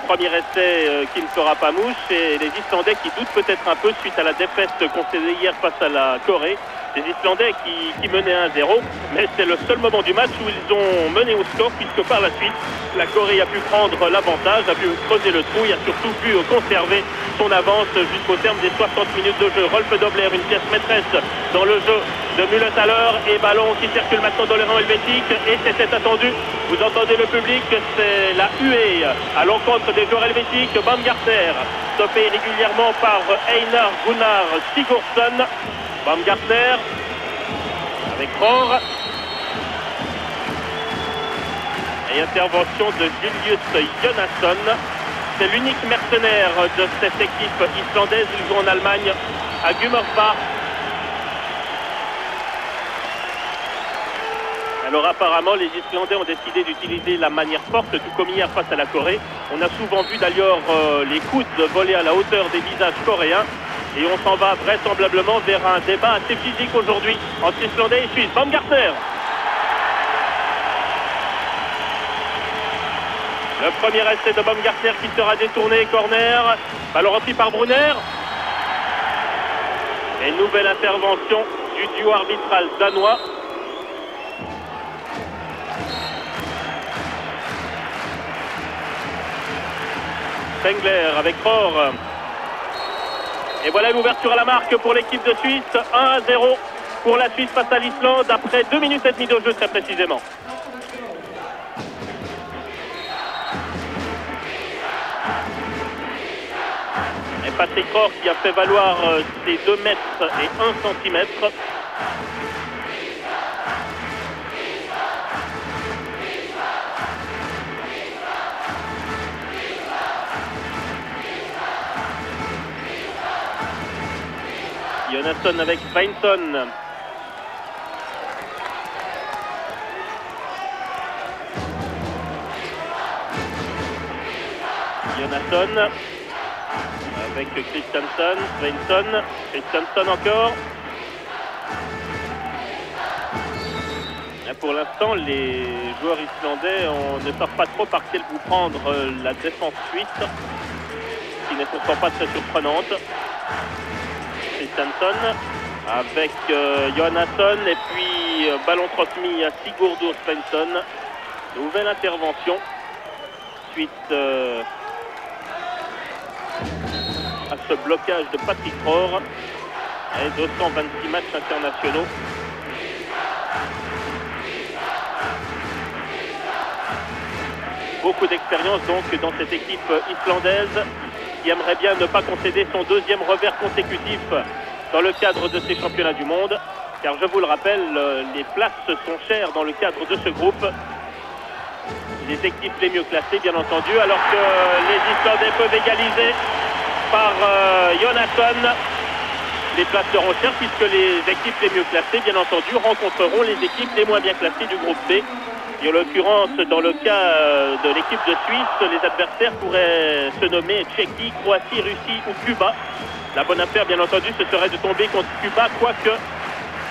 Un premier essai qui ne fera pas mouche et les Islandais qui doutent peut-être un peu suite à la défaite concédée hier face à la Corée. Les Islandais qui menaient 1-0, mais c'est le seul moment du match où ils ont mené au score puisque par la suite, la Corée a pu prendre l'avantage, a pu creuser le trou et a surtout pu conserver son avance jusqu'au terme des 60 minutes de jeu. Rolf Dobler, une pièce maîtresse dans le jeu de Müller-Thaler et ballon qui circule maintenant dans les rangs helvétiques et c'était attendu. Vous entendez le public, c'est la huée à l'encontre des joueurs helvétiques. Baumgartner, stoppé régulièrement par Einar Gunnar Sigurdsson. Baumgartner avec Rohr. Et intervention de Julius Jonasson. C'est l'unique mercenaire de cette équipe islandaise. Ils jouent en Allemagne à Gummersbach. Alors apparemment, les Islandais ont décidé d'utiliser la manière forte, tout comme hier face à la Corée. On a souvent vu d'ailleurs les coudes voler à la hauteur des visages coréens. Et on s'en va vraisemblablement vers un débat assez physique aujourd'hui entre Islandais et Suisses. Baumgartner. Le premier essai de Baumgartner qui sera détourné, corner. Ballon repris par Brunner. Et nouvelle intervention du duo arbitral danois. Spengler avec Rohr. Et voilà l'ouverture à la marque pour l'équipe de Suisse. 1-0 pour la Suisse face à l'Islande après 2 minutes et demie de jeu très précisément. Et Patrick Rohr qui a fait valoir ses 2 mètres et 1 centimètre. Jonasson avec Svensson. Jonasson avec Christiansen, Svensson, Christiansen encore. Pour l'instant, les joueurs islandais ne savent pas trop par quel bout prendre la défense suisse, qui n'est pourtant pas très surprenante. Christiansen avec Jonasson et puis ballon transmis à Sigurdur Svensson. Nouvelle intervention suite à ce blocage de Patrick Rohr et 226 matchs internationaux. Beaucoup d'expérience donc dans cette équipe islandaise qui aimerait bien ne pas concéder son 2e revers consécutif dans le cadre de ces championnats du monde. Car je vous le rappelle, les places sont chères dans le cadre de ce groupe. Les équipes les mieux classées, bien entendu, alors que les Islandais peuvent égaliser par Jonasson. Les places seront chères puisque les équipes les mieux classées, bien entendu, rencontreront les équipes les moins bien classées du groupe B. Et en l'occurrence, dans le cas de l'équipe de Suisse, les adversaires pourraient se nommer Tchéquie, Croatie, Russie ou Cuba. La bonne affaire, bien entendu, ce serait de tomber contre Cuba, quoique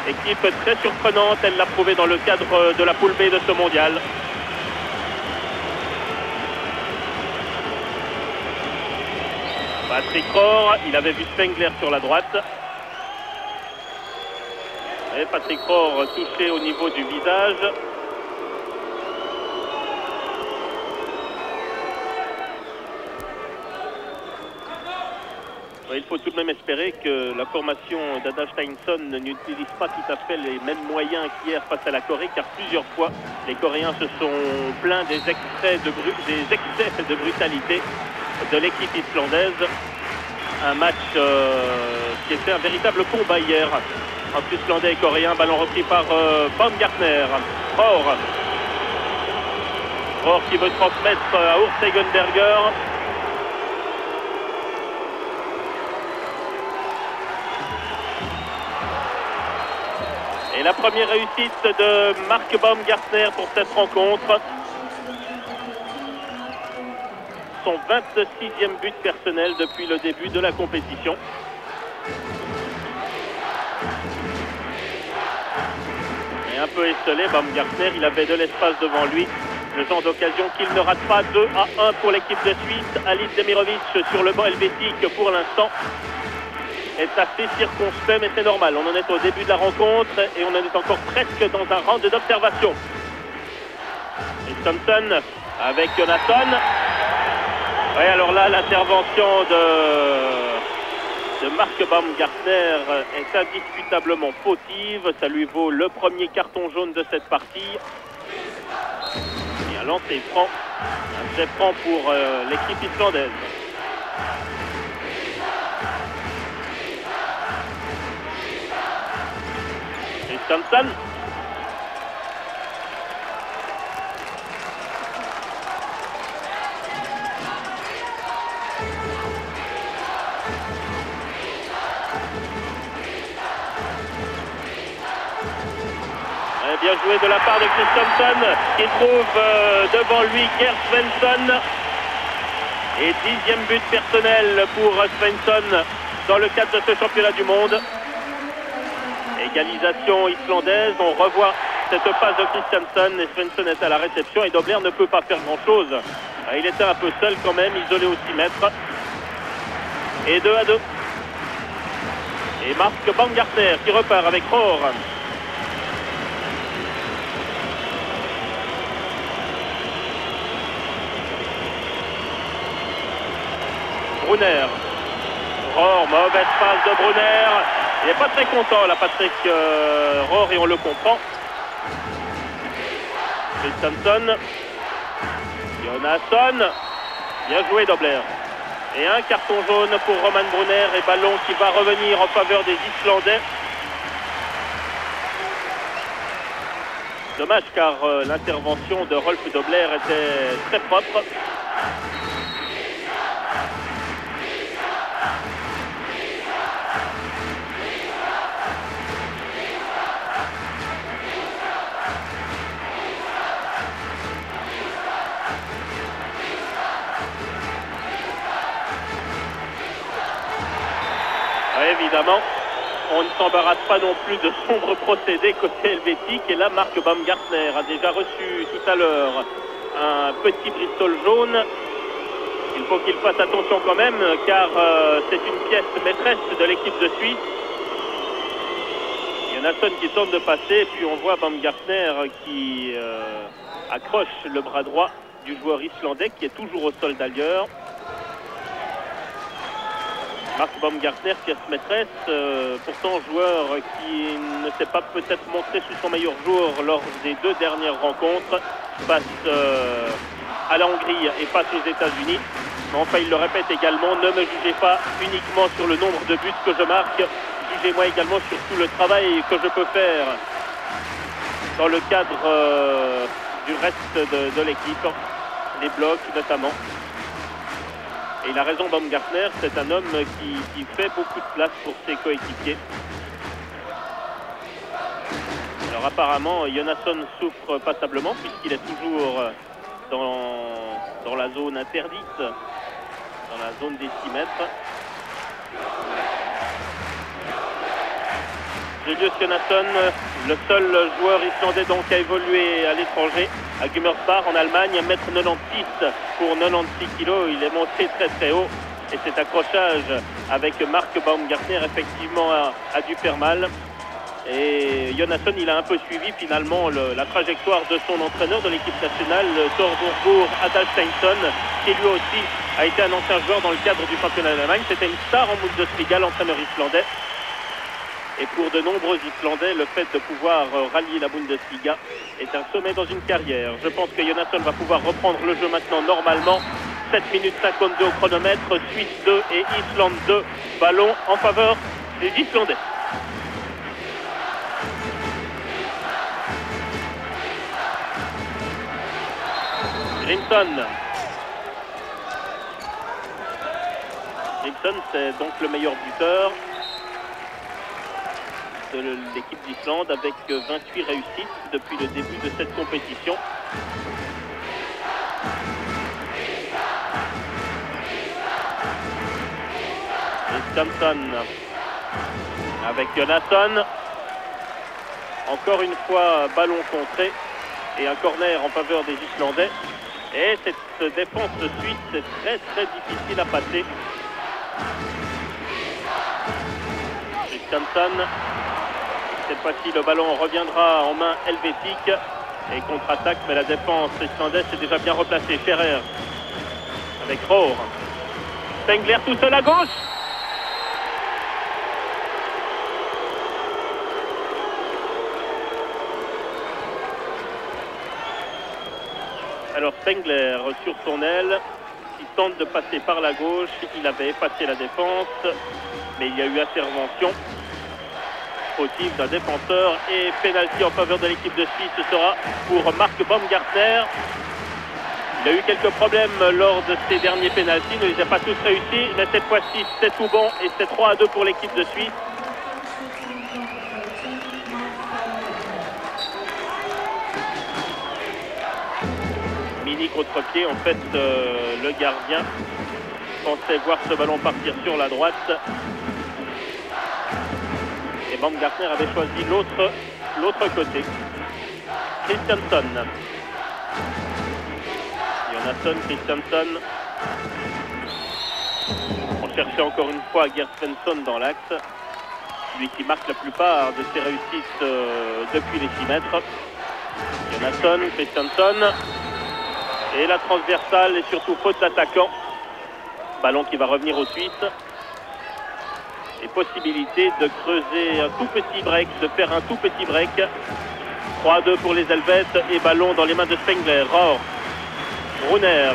équipe très surprenante, elle l'a prouvé dans le cadre de la poule B de ce mondial. Patrick Rohr, il avait vu Spengler sur la droite. Et Patrick Rohr touché au niveau du visage. Il faut tout de même espérer que la formation d'Ada Steinsson n'utilise pas tout à fait les mêmes moyens qu'hier face à la Corée, car plusieurs fois les Coréens se sont plaints des excès de brutalité de l'équipe islandaise. Un match qui était un véritable combat hier entre Islandais et Coréens. Ballon repris par Baumgartner. Rohr qui veut transmettre à Urs Egenberger. Et la première réussite de Mark Baumgartner pour cette rencontre. Son 26e but personnel depuis le début de la compétition. Et un peu esselé, Baumgartner, il avait de l'espace devant lui. Le genre d'occasion qu'il ne rate pas. 2-1 pour l'équipe de Suisse. Alice Demirovic sur le banc helvétique pour l'instant est assez circonspect, mais c'est normal. On en est au début de la rencontre et on en est encore presque dans un round d'observation. Et Thompson avec Jonasson. Oui, alors là, l'intervention de Mark Baumgartner est indiscutablement fautive. Ça lui vaut le premier carton jaune de cette partie. Et un lancer franc, un jet franc pour l'équipe islandaise. Et Thompson. Bien joué de la part de Chris Thompson qui trouve devant lui Gerd Svensson. Et 10e but personnel pour Svensson dans le cadre de ce championnat du monde. Égalisation islandaise, on revoit cette passe de Chris Thompson et Svensson est à la réception et Dobler ne peut pas faire grand chose. Il était un peu seul quand même, isolé au 6 mètres. Et 2-2. Et Mark Baumgartner qui repart avec Rohr. Brunner. Rohr, mauvaise passe de Brunner. Il n'est pas très content là, Patrick Rohr, et on le comprend. Chris Thompson. Jonasson. Bien joué Dobler. Et un carton jaune pour Roman Brunner et ballon qui va revenir en faveur des Islandais. Dommage car l'intervention de Rolf Dobler était très propre. Évidemment, on ne s'embarrasse pas non plus de sombres procédés côté helvétique. Et là, Mark Baumgartner a déjà reçu tout à l'heure un petit Bristol jaune. Il faut qu'il fasse attention quand même, car c'est une pièce maîtresse de l'équipe de Suisse. Jonasson qui tente de passer, puis on voit Baumgartner qui accroche le bras droit du joueur islandais qui est toujours au sol d'ailleurs. Mark Baumgartner, pièce maîtresse, pourtant joueur qui ne s'est pas peut-être montré sous son meilleur jour lors des 2 dernières rencontres face à la Hongrie et face aux États-Unis. Mais enfin, il le répète également, ne me jugez pas uniquement sur le nombre de buts que je marque, jugez-moi également sur tout le travail que je peux faire dans le cadre du reste de l'équipe, les blocs notamment. Et il a raison, Baumgartner, c'est un homme qui fait beaucoup de place pour ses coéquipiers. Alors apparemment, Jonasson souffre passablement puisqu'il est toujours dans la zone interdite, dans la zone des 6 mètres. Julius Jonasson, le seul joueur islandais donc à évoluer à l'étranger, à Gummersbach en Allemagne, 1m96 pour 96 kg, il est monté très très haut et cet accrochage avec Mark Baumgartner effectivement a dû faire mal. Et Jonasson, il a un peu suivi finalement la trajectoire de son entraîneur de l'équipe nationale, Thorborg Adalsteinsson, qui lui aussi a été un ancien joueur dans le cadre du championnat d'Allemagne. C'était une star en Bundesliga, l'entraîneur islandais. Et pour de nombreux Islandais, le fait de pouvoir rallier la Bundesliga est un sommet dans une carrière. Je pense que Jonasson va pouvoir reprendre le jeu maintenant normalement. 7 minutes 52 au chronomètre, Suisse 2 et Islande 2. Ballon en faveur des Islandais. Grimson. Grimson, c'est donc le meilleur buteur de l'équipe d'Islande avec 28 réussites depuis le début de cette compétition. Et Thompson avec Jonasson. Encore une fois, ballon contré et un corner en faveur des Islandais. Et cette défense suisse est très très difficile à passer. Christiansen, cette fois-ci le ballon reviendra en main helvétique et contre-attaque, mais la défense islandaise est déjà bien replacée. Ferrer avec Rohr. Spengler tout seul à gauche. Alors Spengler sur son aile, il tente de passer par la gauche, il avait effacé la défense, mais il y a eu intervention fautive d'un défenseur et pénalty en faveur de l'équipe de Suisse. Ce sera pour Marc Baumgartner. Il a eu quelques problèmes lors de ces derniers pénaltys, il ne les a pas tous réussis, mais cette fois-ci c'est tout bon et c'est 3-2 pour l'équipe de Suisse. Mini contre-pied, en fait le gardien pensait voir ce ballon partir sur la droite. Et Baumgartner avait choisi l'autre côté. Christiansen. Jonasson, Christiansen. On cherchait encore une fois Gert Svensson dans l'axe. Lui qui marque la plupart de ses réussites depuis les 6 mètres. Jonasson, Christiansen. Et la transversale et surtout faute d'attaquant. Ballon qui va revenir aux Suisses. Et possibilité de creuser un tout petit break, de faire un tout petit break. 3-2 pour les Helvètes et ballon dans les mains de Spengler. Rohr, Brunner.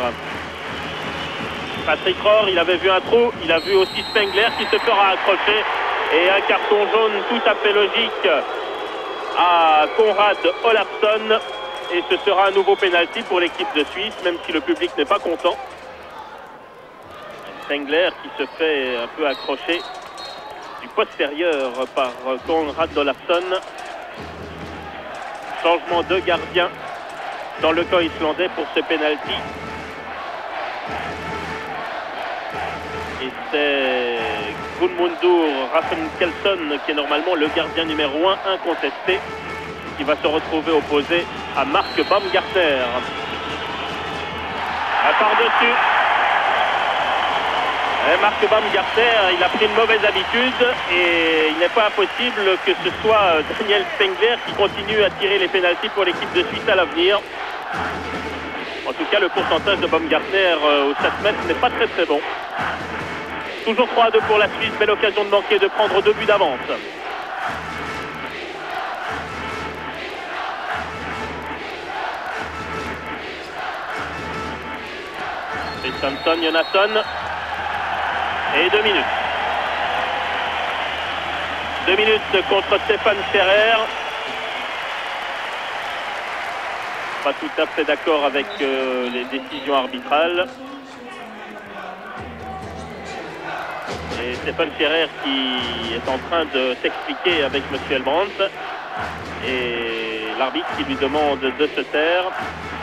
Patrick Rohr, il avait vu un trou, il a vu aussi Spengler qui se fera accrocher. Et un carton jaune tout à fait logique à Konrad Olafsson. Et ce sera un nouveau pénalty pour l'équipe de Suisse, même si le public n'est pas content. Spengler qui se fait un peu accrocher du postérieur par Konrad Olafsson. Changement de gardien dans le camp islandais pour ce pénalty. Et c'est Guðmundur Hrafnkelsson qui est normalement le gardien numéro 1 incontesté, qui va se retrouver opposé à Marc Baumgartner. Par-dessus. Marc Baumgartner, il a pris une mauvaise habitude et il n'est pas impossible que ce soit Daniel Spengler qui continue à tirer les pénaltys pour l'équipe de Suisse à l'avenir. En tout cas, le pourcentage de Baumgartner au 7 mètres n'est pas très très bon. Toujours 3-2 pour la Suisse, belle occasion de manquer, de prendre 2 buts d'avance. Christiansen, Jonasson. Et 2 minutes. 2 minutes contre Stefan Ferrer. Pas tout à fait d'accord avec les décisions arbitrales. Et Stefan Ferrer qui est en train de s'expliquer avec M. Elbrandt. Et l'arbitre qui lui demande de se taire.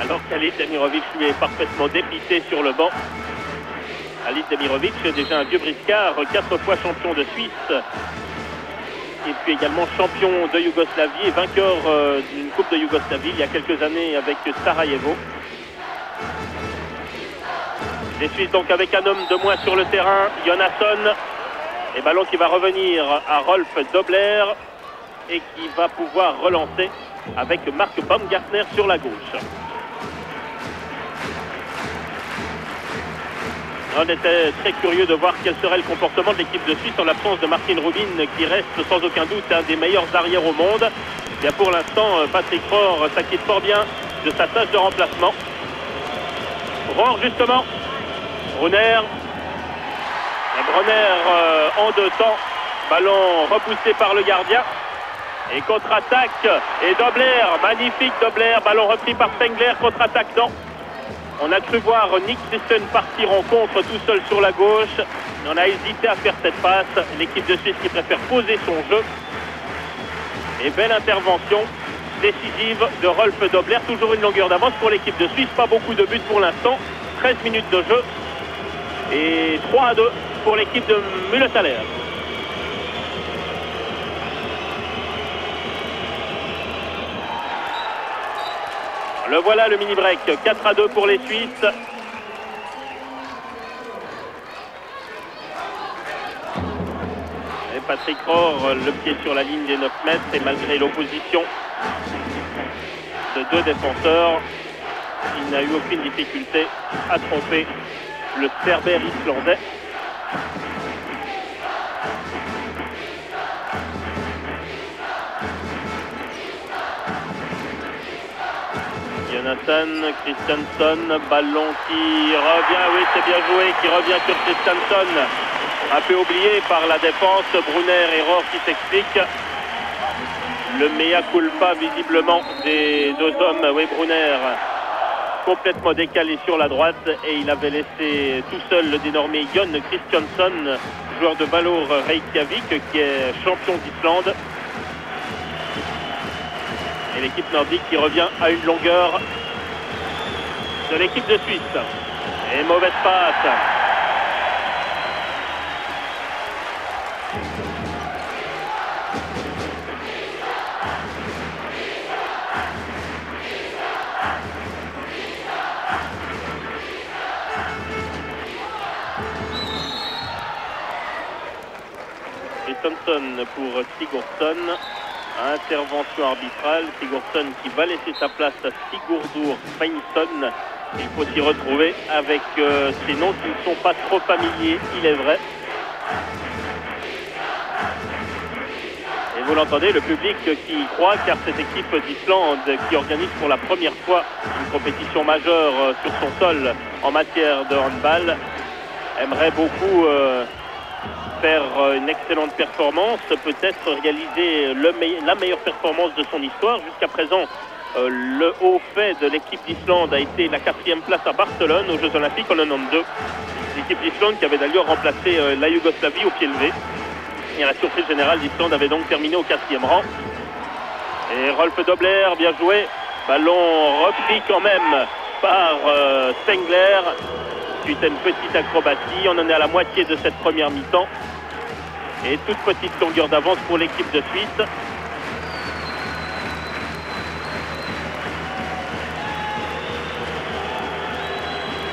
Alors qu'Alit Demirovic lui est parfaitement dépité sur le banc. Alit Demirovic, déjà un vieux briscard, 4 fois champion de Suisse. Et puis également champion de Yougoslavie et vainqueur d'une Coupe de Yougoslavie il y a quelques années avec Sarajevo. Les Suisses donc avec un homme de moins sur le terrain, Jonasson. Et ballon qui va revenir à Rolf Dobler et qui va pouvoir relancer avec Marc Baumgartner sur la gauche. On était très curieux de voir quel serait le comportement de l'équipe de Suisse en l'absence de Martin Rubin qui reste sans aucun doute un des meilleurs arrières au monde. Et bien pour l'instant, Patrick Rohr s'acquitte fort bien de sa tâche de remplacement. Rohr justement, Brunner. Brunner en 2 temps, ballon repoussé par le gardien. Et contre-attaque, et Dobler, magnifique Dobler, ballon repris par Spengler, contre-attaque non. On a cru voir Nick Sisson partir en contre tout seul sur la gauche. On a hésité à faire cette passe. L'équipe de Suisse qui préfère poser son jeu. Et belle intervention décisive de Rolf Dobler. Toujours une longueur d'avance pour l'équipe de Suisse. Pas beaucoup de buts pour l'instant. 13 minutes de jeu. Et 3-2 pour l'équipe de Mühletaler. Le voilà le mini-break, 4-2 pour les Suisses. Et Patrick Rohr, le pied sur la ligne des 9 mètres, et malgré l'opposition de 2 défenseurs, il n'a eu aucune difficulté à tromper le cerbère islandais. Jonathan Christiansen, ballon qui revient, oui c'est bien joué, qui revient sur Christiansen, un peu oublié par la défense, Brunner et Rohr qui s'expliquent. Le mea culpa visiblement des 2 hommes, oui Brunner complètement décalé sur la droite et il avait laissé tout seul le dénommé Jon Christiansen, joueur de Valur Reykjavik qui est champion d'Islande. Et l'équipe nordique qui revient à une longueur de l'équipe de Suisse. Et mauvaise passe. Christensen pour Sigurdsson. Intervention arbitrale, Sigurdsson qui va laisser sa place à Sigurdur Sveinsson. Il faut s'y retrouver avec ces noms qui ne sont pas trop familiers, il est vrai. Et vous l'entendez, le public qui y croit, car cette équipe d'Islande qui organise pour la première fois une compétition majeure sur son sol en matière de handball aimerait beaucoup faire une excellente performance, peut-être réaliser la meilleure performance de son histoire. Jusqu'à présent, le haut fait de l'équipe d'Islande a été la 4e place à Barcelone aux Jeux Olympiques en 92. L'équipe d'Islande qui avait d'ailleurs remplacé la Yougoslavie au pied levé. Et à la surprise générale, l'Islande avait donc terminé au 4e rang. Et Rolf Dobler, bien joué. Ballon repris quand même par Spengler. Suite à une petite acrobatie, on en est à la moitié de cette première mi-temps. Et toute petite longueur d'avance pour l'équipe de Suisse.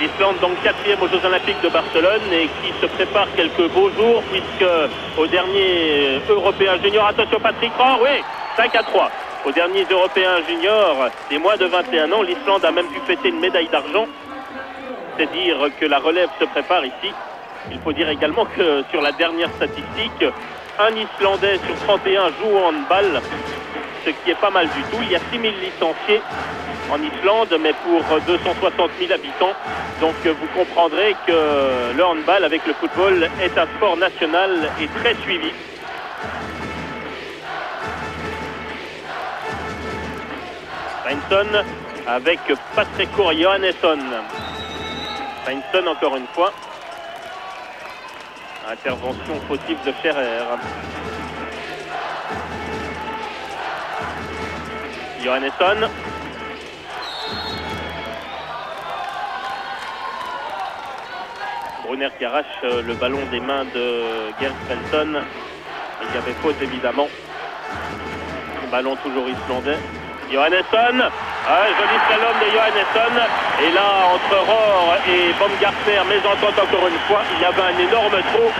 L'Islande donc 4e aux Jeux Olympiques de Barcelone et qui se prépare quelques beaux jours puisque au dernier Européen Junior, attention Patrick Rohr, oui, 5-3. Aux derniers Européens Juniors des moins de 21 ans, l'Islande a même pu fêter une médaille d'argent. C'est dire que la relève se prépare ici. Il faut dire également que sur la dernière statistique, un Islandais sur 31 joue au handball, ce qui est pas mal du tout. Il y a 6000 licenciés en Islande, mais pour 260 000 habitants. Donc vous comprendrez que le handball avec le football est un sport national et très suivi. Sveinsson avec Patrekur Johannesson. Sveinsson encore une fois. Intervention fautive de Scherer. Johannesson. Brunner qui arrache le ballon des mains de Gerd Svensson. Il y avait faute évidemment. Ballon toujours islandais. Johannesson. Joli slalom de Johannesson. Et là, entre Rohr et Baumgartner, mésentente encore une fois, il y avait un énorme trou.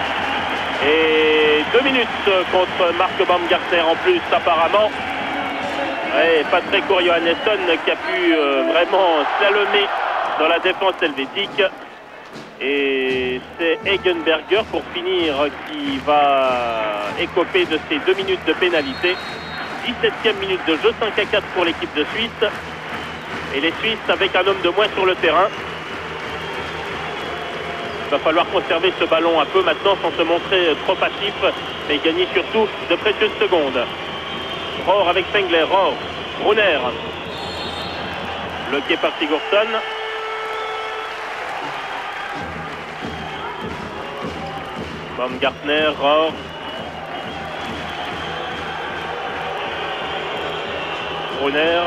Et 2 minutes contre Mark Baumgartner en plus, apparemment. Et Patrekur Johannesson qui a pu vraiment slalomer dans la défense helvétique. Et c'est Egenberger pour finir qui va écoper de ces 2 minutes de pénalité. 17e minute de jeu, 5-4 pour l'équipe de Suisse. Et les Suisses avec un homme de moins sur le terrain. Il va falloir conserver ce ballon un peu maintenant sans se montrer trop passif, mais gagner surtout de précieuses secondes. Rohr avec Spengler, Rohr, Brunner. Bloqué par Sigurdsson. Baumgartner, Rohr. Brunner.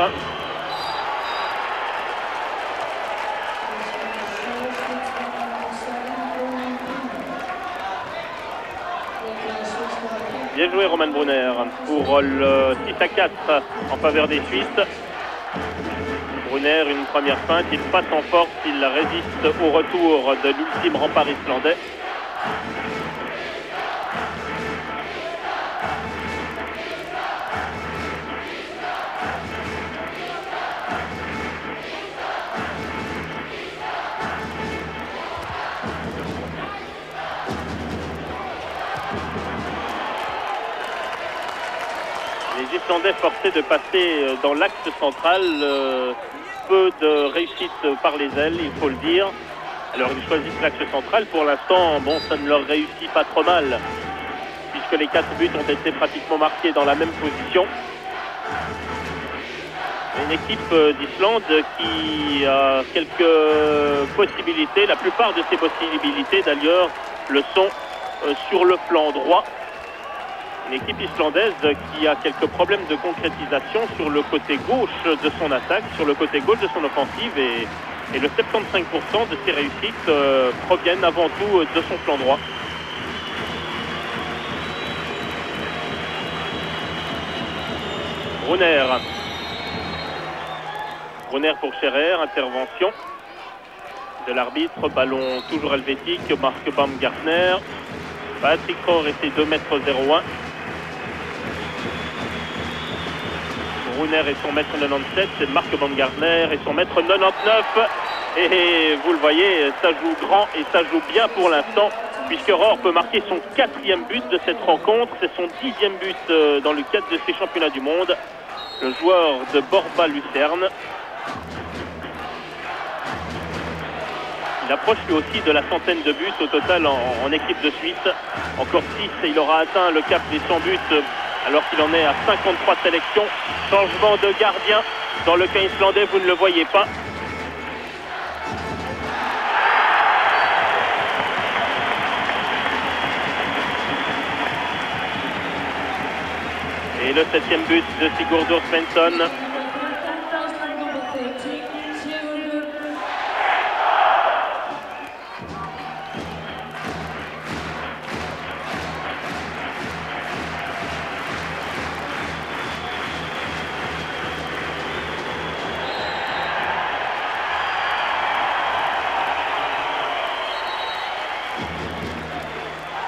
Bien joué Roman Brunner pour le 6-4 en faveur des Suisses. Brunner, une première feinte, il passe en force, il résiste au retour de l'ultime rempart islandais. Les Islandais forcés de passer dans l'axe central, peu de réussite par les ailes, il faut le dire. Alors ils choisissent l'axe central, pour l'instant, bon, ça ne leur réussit pas trop mal, puisque les 4 buts ont été pratiquement marqués dans la même position. Une équipe d'Islande qui a quelques possibilités, la plupart de ces possibilités d'ailleurs le sont sur le flanc droit. Une équipe islandaise qui a quelques problèmes de concrétisation sur le côté gauche de son attaque, sur le côté gauche de son offensive, et le 75% de ses réussites proviennent avant tout de son flanc droit. Brunner pour Scherer, intervention de l'arbitre, ballon toujours helvétique, Mark Baumgartner. Patrick Rohr était 2,01 m. Brunner est son mètre 97, c'est Mark Baumgartner et son mètre 99. Et vous le voyez, ça joue grand et ça joue bien pour l'instant, puisque Rohr peut marquer son 4e but de cette rencontre. C'est son 10e but dans le cadre de ces championnats du monde. Le joueur de Borba Lucerne. Il approche lui aussi de la centaine de buts au total en équipe de Suisse. Encore 6 et il aura atteint le cap des 100 buts alors qu'il en est à 53 sélections. Changement de gardien dans le camp islandais, vous ne le voyez pas. Et le 7e but de Sigurdur Svensson.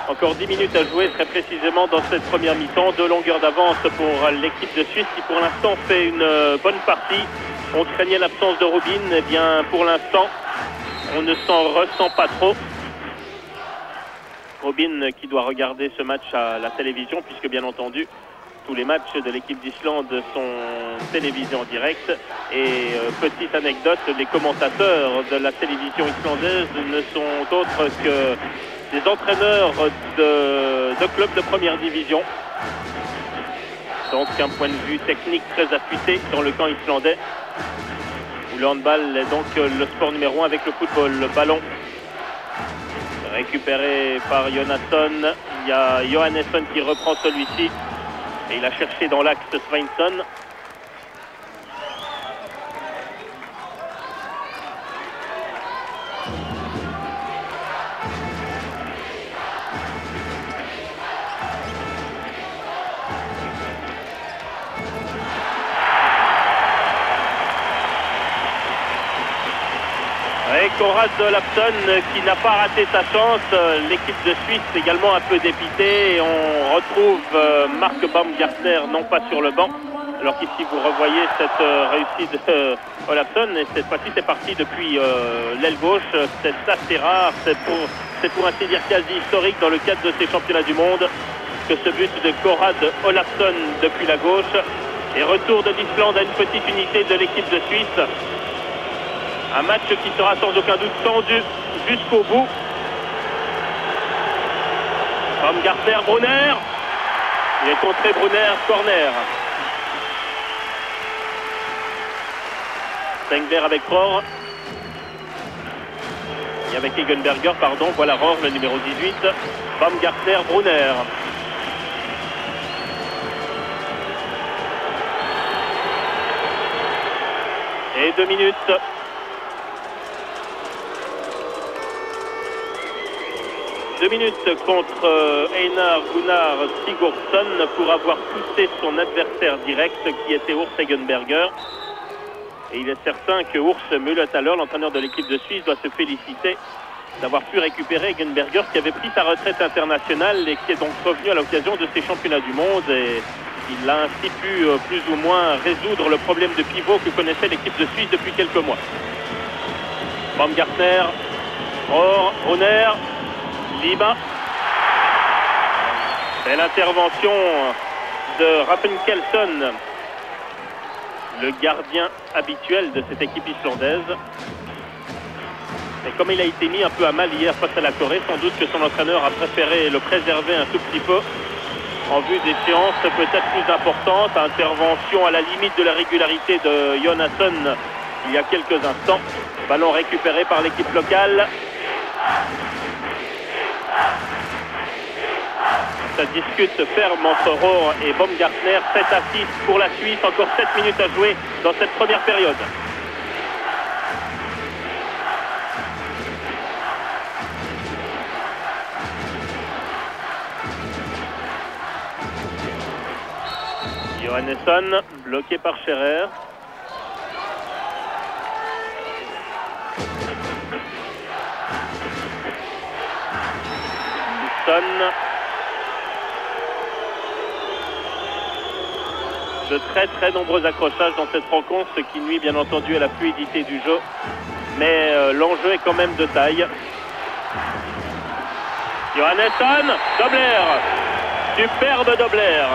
Encore 10 minutes à jouer très précisément dans cette première mi-temps. 2 longueurs d'avance pour l'équipe de Suisse qui pour l'instant fait une bonne partie. On craignait l'absence de Robin, eh bien pour l'instant on ne s'en ressent pas trop. Robin qui doit regarder ce match à la télévision, puisque bien entendu tous les matchs de l'équipe d'Islande sont télévisés en direct. Et petite anecdote, les commentateurs de la télévision islandaise ne sont autres que des entraîneurs de clubs de première division. Donc un point de vue technique très affûté dans le camp islandais, où le handball est donc le sport numéro 1 avec le football. Le ballon récupéré par Jonasson. Il y a Johannesson qui reprend celui-ci. Et il a cherché dans l'axe Svensson. Et Konrad Olafsson qui n'a pas raté sa chance. L'équipe de Suisse également un peu dépitée. Et on retrouve Mark Baumgartner non pas sur le banc. Alors qu'ici vous revoyez cette réussite de Olafsson. Et cette fois-ci c'est parti depuis l'aile gauche. C'est assez rare. C'est pour ainsi dire quasi historique dans le cadre de ces championnats du monde que ce but de Konrad Olafsson depuis la gauche. Et retour de l'Islande à une petite unité de l'équipe de Suisse. Un match qui sera sans aucun doute tendu jusqu'au bout. Baumgartner, Brunner. Il est contré, Brunner, corner. Stengler avec Rohr. Et avec Egenberger, pardon. Voilà Rohr, le numéro 18. Baumgartner, Brunner. Et 2 minutes. 2 minutes contre Einar Gunnar Sigurdsson pour avoir poussé son adversaire direct qui était Urs Egenberger. Et il est certain que Urs Müller-Thaler, l'entraîneur de l'équipe de Suisse, doit se féliciter d'avoir pu récupérer Eggenberger qui avait pris sa retraite internationale et qui est donc revenu à l'occasion de ces championnats du monde. Et il a ainsi pu plus ou moins résoudre le problème de pivot que connaissait l'équipe de Suisse depuis quelques mois. Baumgartner, Rohr, Brunner, Liba. C'est l'intervention de Rappenkelson, le gardien habituel de cette équipe islandaise. Et comme il a été mis un peu à mal hier face à la Corée, sans doute que son entraîneur a préféré le préserver un tout petit peu en vue d'échéances peut-être plus importantes. Intervention à la limite de la régularité de Jonasson il y a quelques instants. Ballon récupéré par l'équipe locale. Ça discute ferme entre Rohr et Baumgartner. 7 à 6 pour la Suisse. Encore 7 minutes à jouer dans cette première période. Johannesson, bloqué par Scherer. Wilson. De très nombreux accrochages dans cette rencontre, ce qui nuit bien entendu à la fluidité du jeu. Mais l'enjeu est quand même de taille. Johannesson, Dobler. Superbe Dobler.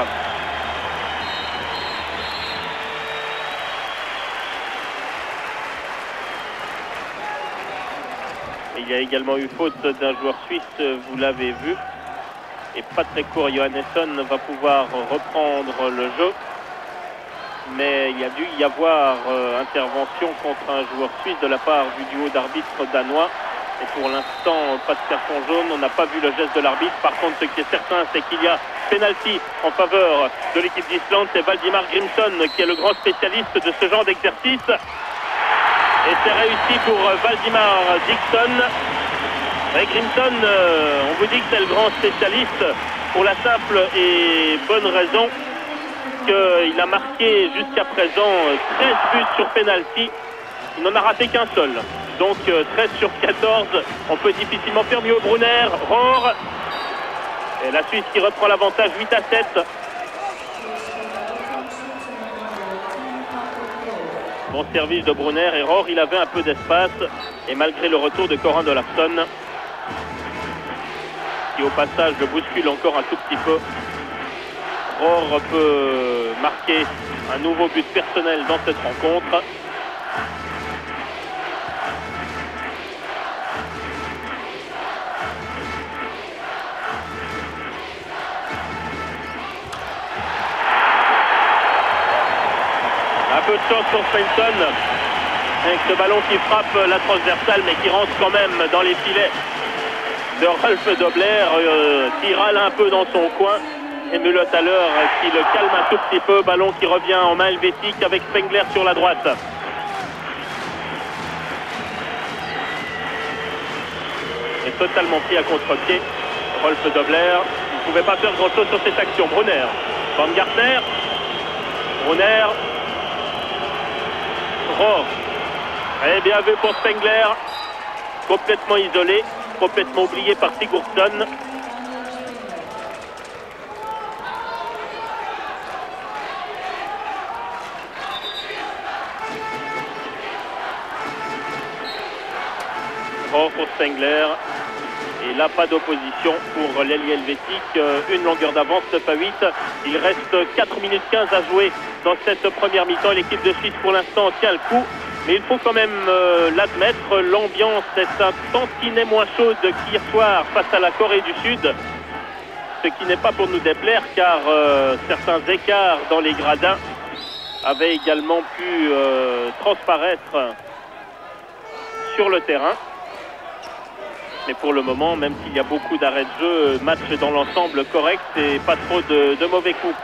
Il y a également eu faute d'un joueur suisse, vous l'avez vu. Et pas très court, Johannesson va pouvoir reprendre le jeu. Mais il y a dû y avoir intervention contre un joueur suisse de la part du duo d'arbitres danois. Et pour l'instant, pas de carton jaune, on n'a pas vu le geste de l'arbitre. Par contre, ce qui est certain, c'est qu'il y a pénalty en faveur de l'équipe d'Islande. C'est Valdimar Grimson qui est le grand spécialiste de ce genre d'exercice. Et c'est réussi pour Valdimar Dixon. Et Grimson, on vous dit que c'est le grand spécialiste pour la simple et bonne raison qu'il a marqué jusqu'à présent 13 buts sur penalty. Il n'en a raté qu'un seul. Donc 13 sur 14, on peut difficilement faire mieux. Brunner, Rohr. Et la Suisse qui reprend l'avantage 8 à 7. Bon service de Brunner et Rohr, il avait un peu d'espace. Et malgré le retour de Corin Olafsson, qui au passage le bouscule encore un tout petit peu, Rohr peut marquer un nouveau but personnel dans cette rencontre. Un peu de chance pour Svensson avec ce ballon qui frappe la transversale mais qui rentre quand même dans les filets de Rolf Dobler, qui râle un peu dans son coin. Et Müller-Thaler qui le calme un tout petit peu. Ballon qui revient en main helvétique avec Spengler sur la droite. Et totalement pris à contre-pied. Rolf Dobler, il ne pouvait pas faire grand chose sur cette action. Brunner, Baumgartner, Brunner, Rohr. Et bien vu pour Spengler. Complètement isolé, complètement oublié par Sigurdsson. Rohr pour Spengler. Et là, pas d'opposition pour l'ailier helvétique. Une longueur d'avance, 9 à 8. Il reste 4 minutes 15 à jouer dans cette première mi-temps. L'équipe de Suisse, pour l'instant, tient le coup. Mais il faut quand même l'admettre, l'ambiance est un tantinet moins chaude qu'hier soir face à la Corée du Sud. Ce qui n'est pas pour nous déplaire, car certains écarts dans les gradins avaient également pu transparaître sur le terrain. Mais pour le moment, même s'il y a beaucoup d'arrêts de jeu, match dans l'ensemble correct et pas trop de mauvais coups.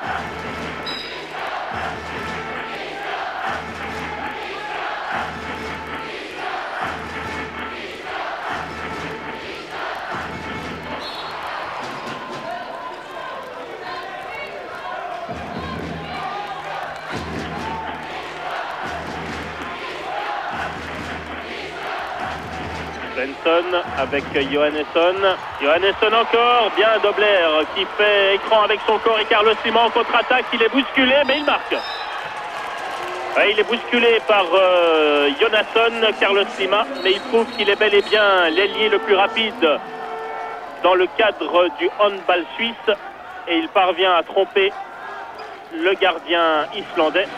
Svensson avec Johannesson. Johannesson encore, bien Dobler qui fait écran avec son corps et Carlos Lima en contre-attaque. Il est bousculé mais il marque. Ouais, il est bousculé par Johannesson, Carlos Lima, mais il prouve qu'il est bel et bien l'ailier le plus rapide dans le cadre du handball suisse et il parvient à tromper le gardien islandais.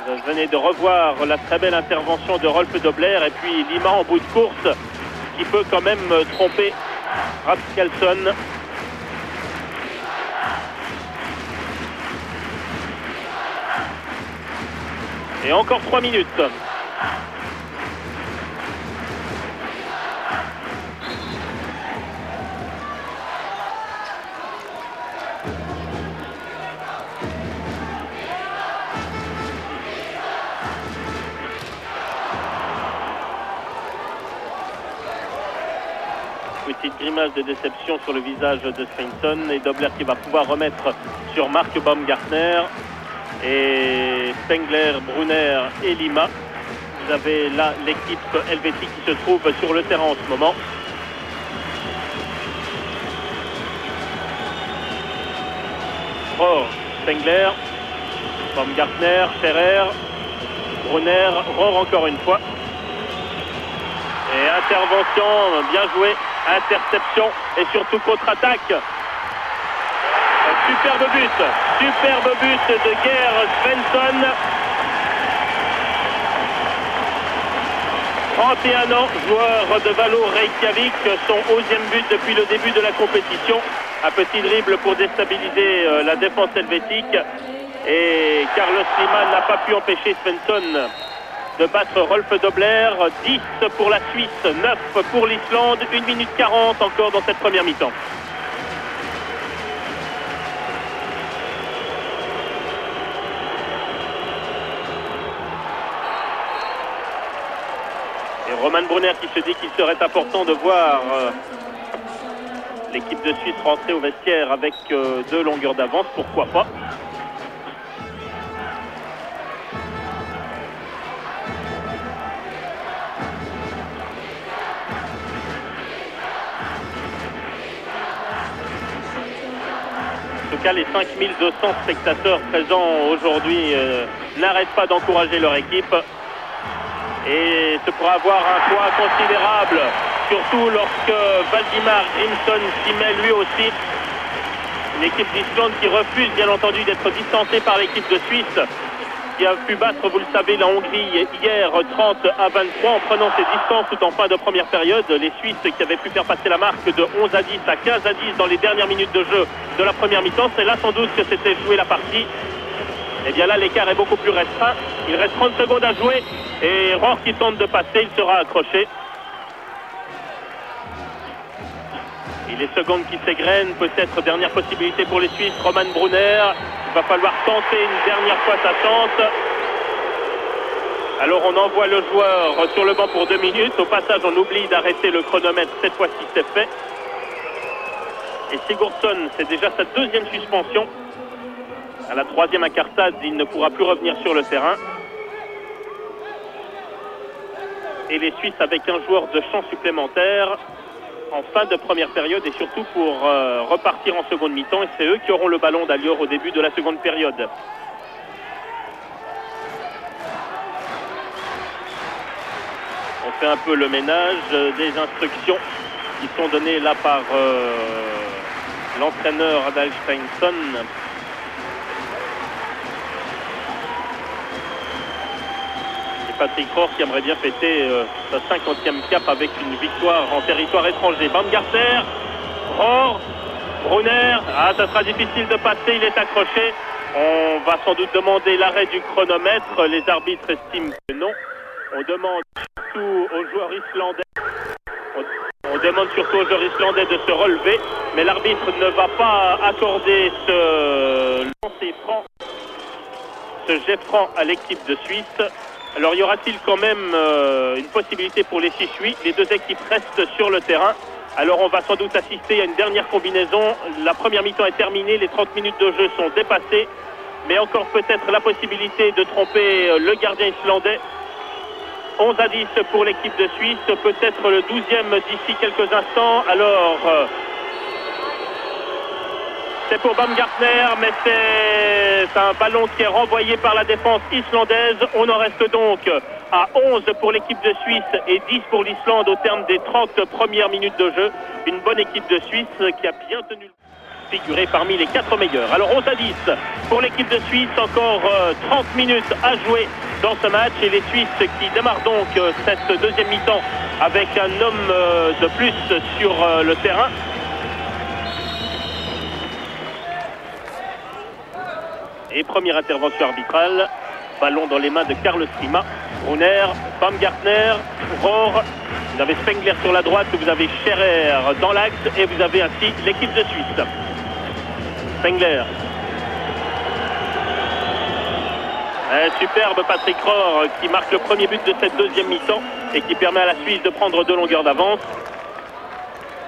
Vous venez de revoir la très belle intervention de Rolf Dobler et puis Lima en bout de course qui peut quand même tromper Raskalson. Et encore 3 minutes. Petite grimace de déception sur le visage de Svensson et Dobler qui va pouvoir remettre sur Mark Baumgartner et Spengler, Brunner et Lima. Vous avez là l'équipe helvétique qui se trouve sur le terrain en ce moment. Rohr, Spengler, Baumgartner, Ferrer, Brunner, Rohr encore une fois. Et intervention, bien jouée, interception et surtout contre-attaque. Superbe but de Geir Svensson. 31 ans, joueur de Valo Reykjavik, son 11e but depuis le début de la compétition. Un petit dribble pour déstabiliser la défense helvétique. Et Carlos Lima n'a pas pu empêcher Svensson de battre Rolf Dobler. 10 pour la Suisse, 9 pour l'Islande, 1 minute 40 encore dans cette première mi-temps. Et Roman Brunner qui se dit qu'il serait important de voir l'équipe de Suisse rentrer au vestiaire avec 2 longueurs d'avance, pourquoi pas. En tout cas, les 5200 spectateurs présents aujourd'hui n'arrêtent pas d'encourager leur équipe. Et ce pourra avoir un poids considérable, surtout lorsque Valdimar Grimson s'y met lui aussi. Une équipe d'Islande qui refuse bien entendu d'être distancée par l'équipe de Suisse, qui a pu battre, vous le savez, la Hongrie hier 30-23 en prenant ses distances tout en fin de première période. Les Suisses qui avaient pu faire passer la marque de 11-10 à 15-10 dans les dernières minutes de jeu de la première mi-temps. C'est là sans doute que s'était joué la partie. Et bien là, l'écart est beaucoup plus restreint. Il reste 30 secondes à jouer. Et Rohr qui tente de passer, il sera accroché. Et les secondes qui s'égrènent, peut-être dernière possibilité pour les Suisses. Roman Brunner, il va falloir tenter une dernière fois sa chance. Alors on envoie le joueur sur le banc pour 2 minutes. Au passage, on oublie d'arrêter le chronomètre. Cette fois-ci, c'est fait. Et Sigurdsson, c'est déjà sa 2e suspension. À la 3e incartade, il ne pourra plus revenir sur le terrain. Et les Suisses avec un joueur de champ supplémentaire en fin de première période et surtout pour repartir en seconde mi-temps. Et c'est eux qui auront le ballon d'ailleurs au début de la seconde période. On fait un peu le ménage des instructions qui sont données là par l'entraîneur Adal Steinsson. Patrick Rohr qui aimerait bien fêter sa 50e cap avec une victoire en territoire étranger. Baumgartner, Rohr, Brunner, ça sera difficile de passer, il est accroché. On va sans doute demander l'arrêt du chronomètre, les arbitres estiment que non. On demande surtout aux joueurs islandais de se relever, mais l'arbitre ne va pas accorder ce lancer franc, ce jet franc à l'équipe de Suisse. Alors y aura-t-il quand même une possibilité pour les Suisses? Oui, les 2 équipes restent sur le terrain. Alors on va sans doute assister à une dernière combinaison. La première mi-temps est terminée, les 30 minutes de jeu sont dépassées. Mais encore peut-être la possibilité de tromper le gardien islandais 11-10 pour l'équipe de Suisse, peut-être le 12e d'ici quelques instants. Alors, c'est pour Baumgartner, mais c'est un ballon qui est renvoyé par la défense islandaise. On en reste donc à 11 pour l'équipe de Suisse et 10 pour l'Islande au terme des 30 premières minutes de jeu. Une bonne équipe de Suisse qui a bien tenu le figuré parmi les 4 meilleurs. Alors 11-10 pour l'équipe de Suisse, encore 30 minutes à jouer dans ce match et les Suisses qui démarrent donc cette deuxième mi-temps avec un homme de plus sur le terrain. Et première intervention arbitrale, ballon dans les mains de Carlos Klima, Brunner, Baumgartner, Rohr, vous avez Spengler sur la droite, vous avez Scherer dans l'axe et vous avez ainsi l'équipe de Suisse. Spengler. Superbe Patrick Rohr qui marque le premier but de cette deuxième mi-temps et qui permet à la Suisse de prendre 2 longueurs d'avance.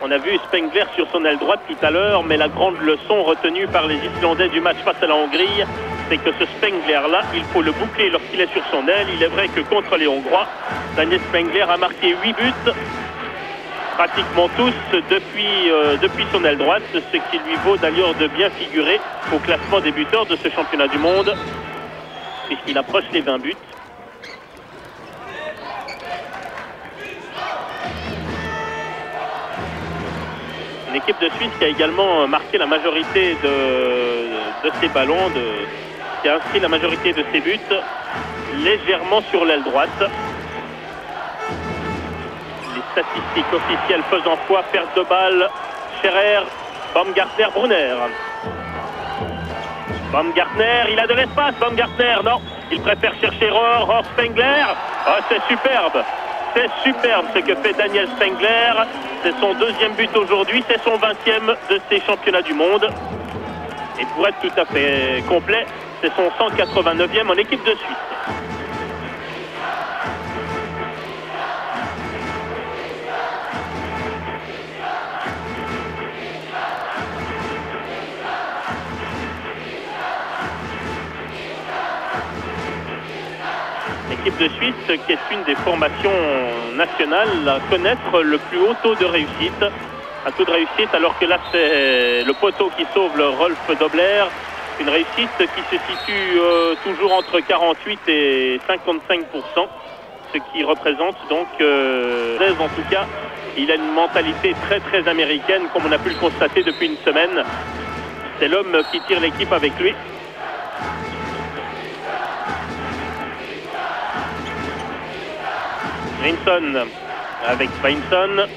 On a vu Spengler sur son aile droite tout à l'heure, mais la grande leçon retenue par les Islandais du match face à la Hongrie, c'est que ce Spengler-là, il faut le boucler lorsqu'il est sur son aile. Il est vrai que contre les Hongrois, Daniel Spengler a marqué 8 buts, pratiquement tous depuis son aile droite, ce qui lui vaut d'ailleurs de bien figurer au classement des buteurs de ce championnat du monde, puisqu'il approche les 20 buts. Une équipe de Suisse qui a également marqué la majorité de ses ballons, qui a inscrit la majorité de ses buts, légèrement sur l'aile droite. Les statistiques officielles faisant foi, perte de balle, Scherer, Baumgartner, Brunner. Baumgartner, il a de l'espace, Baumgartner, non, il préfère chercher Rohr, Spengler. Oh, c'est superbe. C'est superbe ce que fait Daniel Spengler. C'est son 2e but aujourd'hui, c'est son 20e de ces championnats du monde. Et pour être tout à fait complet, c'est son 189e en équipe de Suisse. L'équipe de Suisse, qui est une des formations nationales à connaître le plus haut taux de réussite. Un taux de réussite, alors que là, c'est le poteau qui sauve le Rolf Dobler. Une réussite qui se situe toujours entre 48 et 55%, ce qui représente donc, en tout cas, il a une mentalité très très américaine, comme on a pu le constater depuis une semaine. C'est l'homme qui tire l'équipe avec lui. Svensson avec Svensson,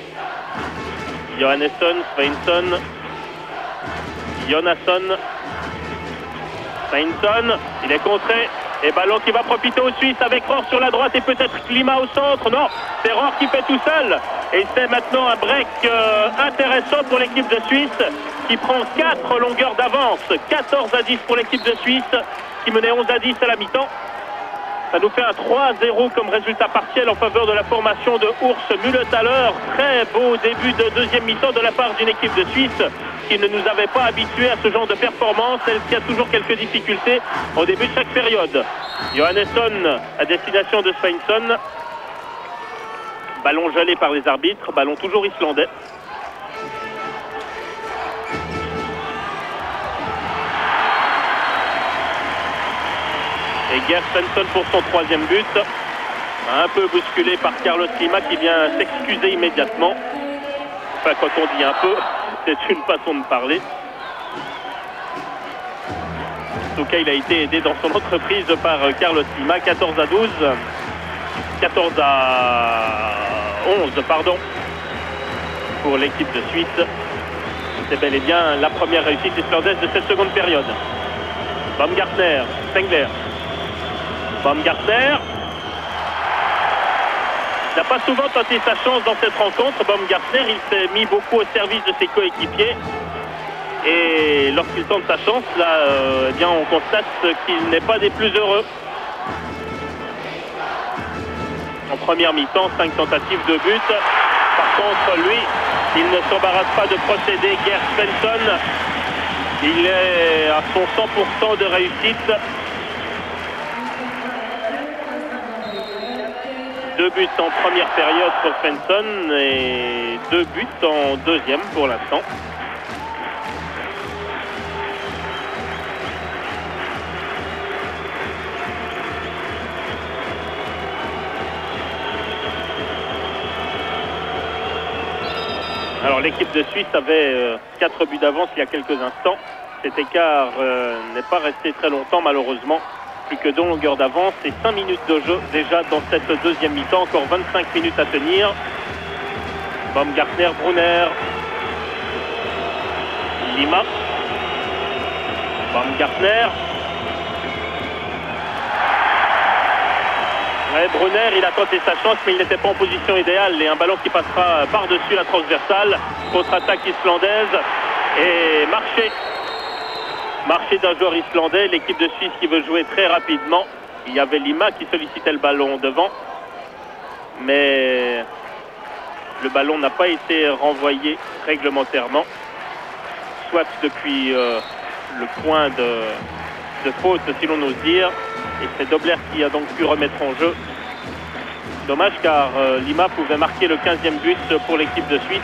Johannesson, Svensson, Jonasson, Svensson, il est contré, et ballon qui va profiter aux Suisses avec Rohr sur la droite et peut-être Klima au centre. Non, c'est Rohr qui fait tout seul, et c'est maintenant un break intéressant pour l'équipe de Suisse qui prend 4 longueurs d'avance, 14-10 pour l'équipe de Suisse qui menait 11-10 à la mi-temps. Ça nous fait un 3-0 comme résultat partiel en faveur de la formation de Urs Mühletaler. Très beau début de deuxième mi-temps de la part d'une équipe de Suisse qui ne nous avait pas habitués à ce genre de performance, elle qui a toujours quelques difficultés au début de chaque période. Johannesson à destination de Svensson. Ballon gelé par les arbitres, ballon toujours islandais. Et Gerd Svensson pour son 3e but, un peu bousculé par Carlos Klima qui vient s'excuser immédiatement. Enfin, quand on dit un peu, c'est une façon de parler. En tout cas, il a été aidé dans son entreprise par Carlos Klima, 14-12, 14-11, pardon, pour l'équipe de Suisse. C'est bel et bien la première réussite islandaise de cette seconde période. Baumgartner, Spengler. Baumgartner n'a pas souvent tenté sa chance dans cette rencontre. Baumgartner, il s'est mis beaucoup au service de ses coéquipiers. Et lorsqu'il tente sa chance, là, eh bien, on constate qu'il n'est pas des plus heureux. En première mi-temps, 5 tentatives de but. Par contre, lui, il ne s'embarrasse pas de procéder. Gerd Svensson, il est à son 100% de réussite. 2 buts en première période pour Svensson et 2 buts en deuxième pour l'instant. Alors l'équipe de Suisse avait 4 buts d'avance il y a quelques instants. Cet écart n'est pas resté très longtemps malheureusement. Plus que 2 longueurs d'avance et 5 minutes de jeu déjà dans cette deuxième mi-temps. Encore 25 minutes à tenir. Baumgartner, Brunner. Lima. Baumgartner. Ouais, Brunner, il a tenté sa chance, mais il n'était pas en position idéale. Et un ballon qui passera par-dessus la transversale. Contre-attaque islandaise. Et marché d'un joueur islandais. L'équipe de Suisse qui veut jouer très rapidement. Il y avait Lima qui sollicitait le ballon devant. Mais le ballon n'a pas été renvoyé réglementairement. Soit depuis le point de faute, si l'on ose dire. Et c'est Dobler qui a donc pu remettre en jeu. Dommage car Lima pouvait marquer le 15e but pour l'équipe de Suisse.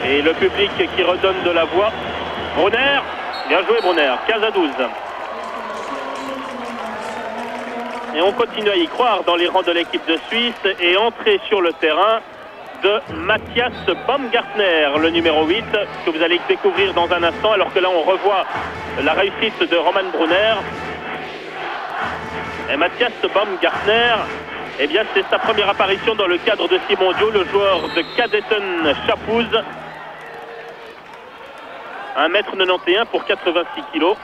Et le public qui redonne de la voix. Brunner, bien joué Brunner, 15-12. Et on continue à y croire dans les rangs de l'équipe de Suisse et entrer sur le terrain de Matthias Baumgartner, le numéro 8, que vous allez découvrir dans un instant, alors que là on revoit la réussite de Roman Brunner. Et Matthias Baumgartner, eh bien c'est sa première apparition dans le cadre de ces mondiaux, le joueur de Cadetten Chapouze. 1m91 pour 86 kg.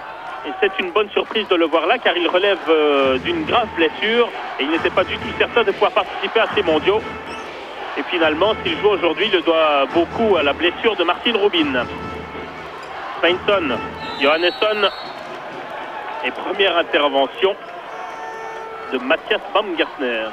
Et c'est une bonne surprise de le voir là, car il relève d'une grave blessure et il n'était pas du tout certain de pouvoir participer à ces mondiaux. Et finalement, s'il joue aujourd'hui, il le doit beaucoup à la blessure de Martin Rubin. Svensson, Johannesson. Et première intervention de Matthias Baumgartner.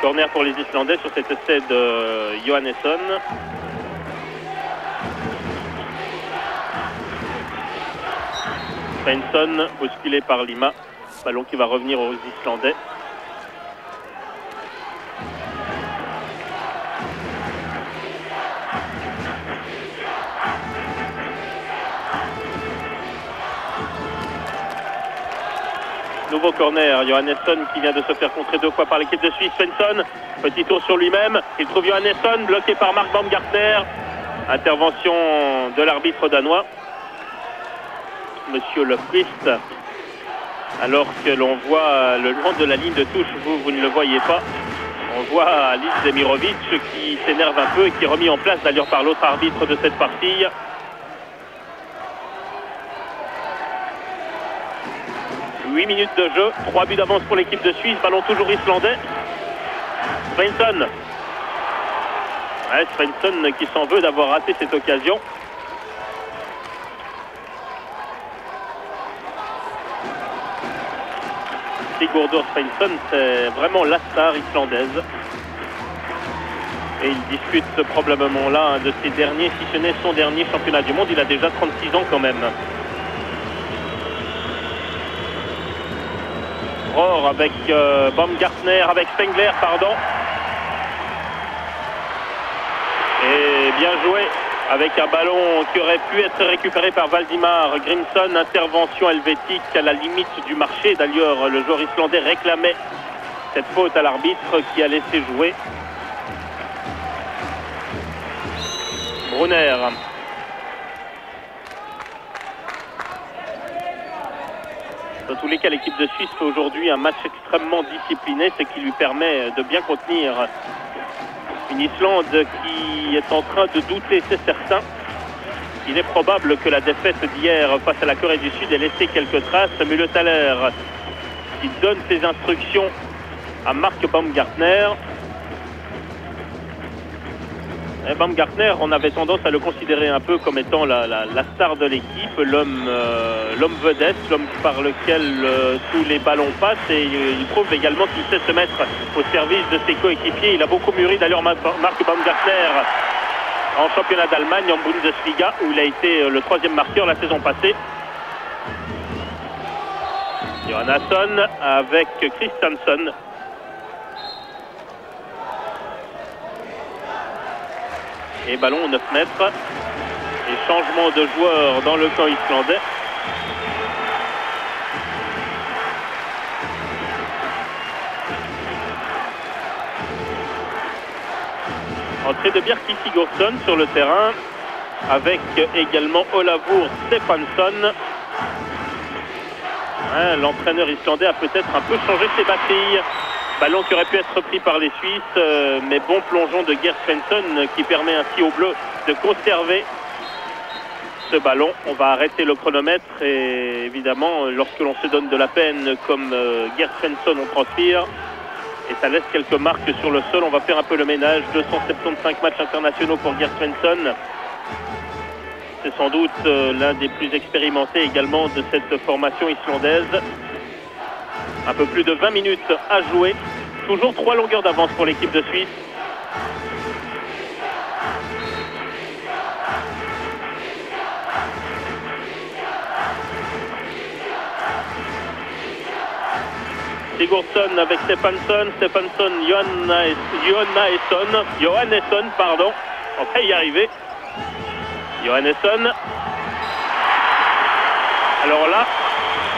Corner pour les Islandais sur cet essai de Johannesson. Svensson bousculé par Lima. Ballon qui va revenir aux Islandais. Nouveau corner, Johannesson qui vient de se faire contrer 2 fois par l'équipe de Suisse. Svensson, petit tour sur lui-même. Il trouve Johannesson, bloqué par Mark Baumgartner. Intervention de l'arbitre danois, Monsieur Le Priest. Alors que l'on voit le long de la ligne de touche, vous ne le voyez pas. On voit Alice Demirovic qui s'énerve un peu et qui est remis en place d'ailleurs par l'autre arbitre de cette partie. « 8 minutes de jeu, 3 buts d'avance pour l'équipe de Suisse, ballon toujours islandais. Svensson. Ouais, Svensson qui s'en veut d'avoir raté cette occasion. Sigurdur Svensson, c'est vraiment la star islandaise. Et il dispute probablement là un de ses derniers, si ce n'est son dernier championnat du monde. Il a déjà 36 ans quand même. Rohr avec Baumgartner, avec Spengler, pardon. Et bien joué avec un ballon qui aurait pu être récupéré par Valdimar Grimson. Intervention helvétique à la limite du marché. D'ailleurs, le joueur islandais réclamait cette faute à l'arbitre qui a laissé jouer. Brunner. Dans tous les cas, l'équipe de Suisse fait aujourd'hui un match extrêmement discipliné, ce qui lui permet de bien contenir une Islande qui est en train de douter, c'est certain. Il est probable que la défaite d'hier face à la Corée du Sud ait laissé quelques traces. Müller-Thaler qui donne ses instructions à Mark Baumgartner. Et Baumgartner, on avait tendance à le considérer un peu comme étant la star de l'équipe, l'homme vedette, l'homme par lequel tous les ballons passent, et il prouve également qu'il sait se mettre au service de ses coéquipiers. Il a beaucoup mûri d'ailleurs Marc Baumgartner en championnat d'Allemagne, en Bundesliga, où il a été le 3e marqueur la saison passée. Johannesson avec Christiansen. Et ballon aux 9 mètres. Et changement de joueur dans le camp islandais. Entrée de Bjarki Sigurdsson sur le terrain, avec également Olavur Stefansson. L'entraîneur islandais a peut-être un peu changé ses batteries. Ballon qui aurait pu être pris par les Suisses, mais bon plongeon de Gert Svensson qui permet ainsi aux Bleus de conserver ce ballon. On va arrêter le chronomètre et évidemment, lorsque l'on se donne de la peine comme Gert Svensson, on transpire. Et ça laisse quelques marques sur le sol. On va faire un peu le ménage. 275 matchs internationaux pour Gert Svensson. C'est sans doute l'un des plus expérimentés également de cette formation islandaise. Un peu plus de 20 minutes à jouer. Toujours 3 longueurs d'avance pour l'équipe de Suisse. Sigurdsson avec Stefansson, Johannesson, pardon. On va y arriver. Johannesson. Alors là,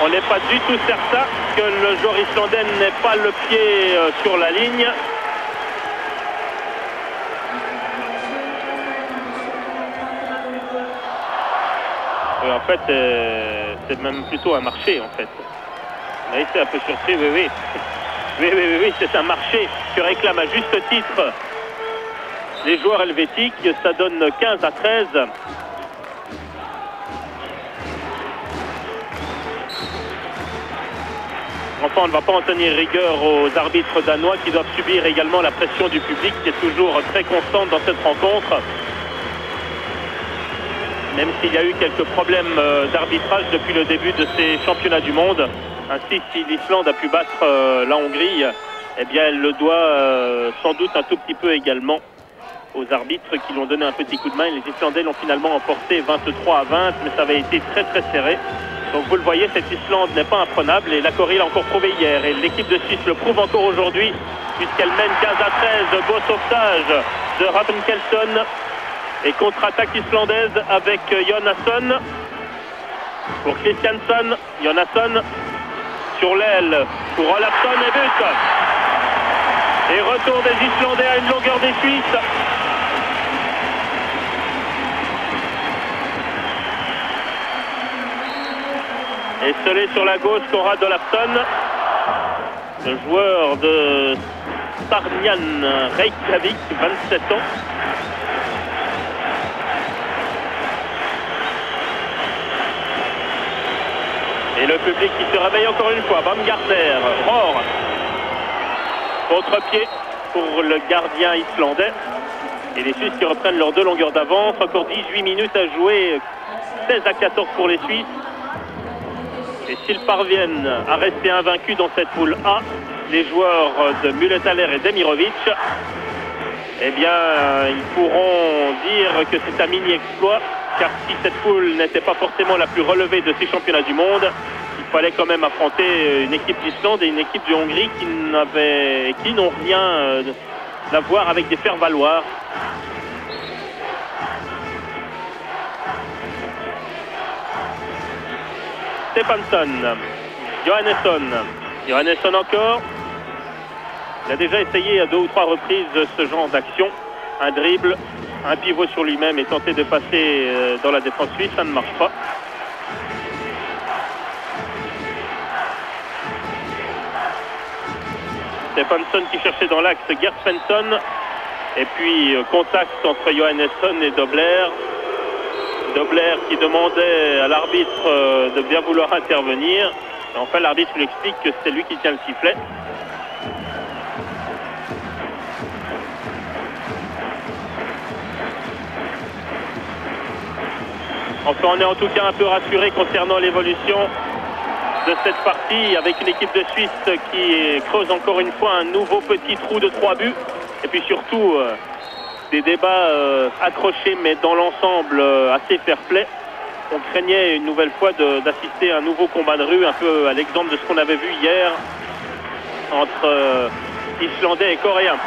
on n'est pas du tout certain que le joueur islandais n'ait pas le pied sur la ligne. En fait, c'est même plutôt un marché, en fait. Vous voyez, c'est un peu surpris, oui. Oui, c'est un marché que réclame à juste titre les joueurs helvétiques. Ça donne 15-13. Enfin, on ne va pas en tenir rigueur aux arbitres danois qui doivent subir également la pression du public qui est toujours très constante dans cette rencontre. Même s'il y a eu quelques problèmes d'arbitrage depuis le début de ces championnats du monde. Ainsi, si l'Islande a pu battre la Hongrie, eh bien elle le doit sans doute un tout petit peu également aux arbitres qui l'ont donné un petit coup de main. Les Islandais l'ont finalement emporté 23-20, mais ça avait été très très serré. Donc vous le voyez, cette Islande n'est pas imprenable et la Corée l'a encore prouvé hier. Et l'équipe de Suisse le prouve encore aujourd'hui, puisqu'elle mène 15-13. Beau sauvetage de Rappen-Kelsson. Et contre-attaque islandaise avec Johannesson. Pour Christiansen, Johannesson sur l'aile pour Olafsson et but. Et retour des Islandais à une longueur des Suisses. Et scellé sur la gauche, Konrad Olafsson, le joueur de Sarnian Reykjavik, 27 ans. Et le public qui se réveille encore une fois. Baumgartner, Rohr, contre-pied pour le gardien islandais. Et les Suisses qui reprennent leurs 2 longueurs d'avance. Encore 18 minutes à jouer, 16-14 pour les Suisses. Et s'ils parviennent à rester invaincus dans cette poule A, les joueurs de Mulethaler et Demirovic, eh bien, ils pourront dire que c'est un mini-exploit, car si cette poule n'était pas forcément la plus relevée de ces championnats du monde, il fallait quand même affronter une équipe d'Islande et une équipe de Hongrie qui n'ont rien à voir avec des faire-valoir. Stefansson, Johannesson encore. Il a déjà essayé à 2 ou 3 reprises ce genre d'action. Un dribble, un pivot sur lui-même et tenter de passer dans la défense suisse, ça ne marche pas. Stefansson qui cherchait dans l'axe Gert Svensson. Et puis contact entre Johannesson et Dobler. Dobler qui demandait à l'arbitre de bien vouloir intervenir. Et enfin, l'arbitre lui explique que c'est lui qui tient le sifflet. Enfin, on est en tout cas un peu rassuré concernant l'évolution de cette partie avec une équipe de Suisse qui creuse encore une fois un nouveau petit trou de 3 buts. Et puis surtout, des débats accrochés, mais dans l'ensemble assez fair-play. On craignait une nouvelle fois d'assister à un nouveau combat de rue, un peu à l'exemple de ce qu'on avait vu hier entre Islandais et Coréens.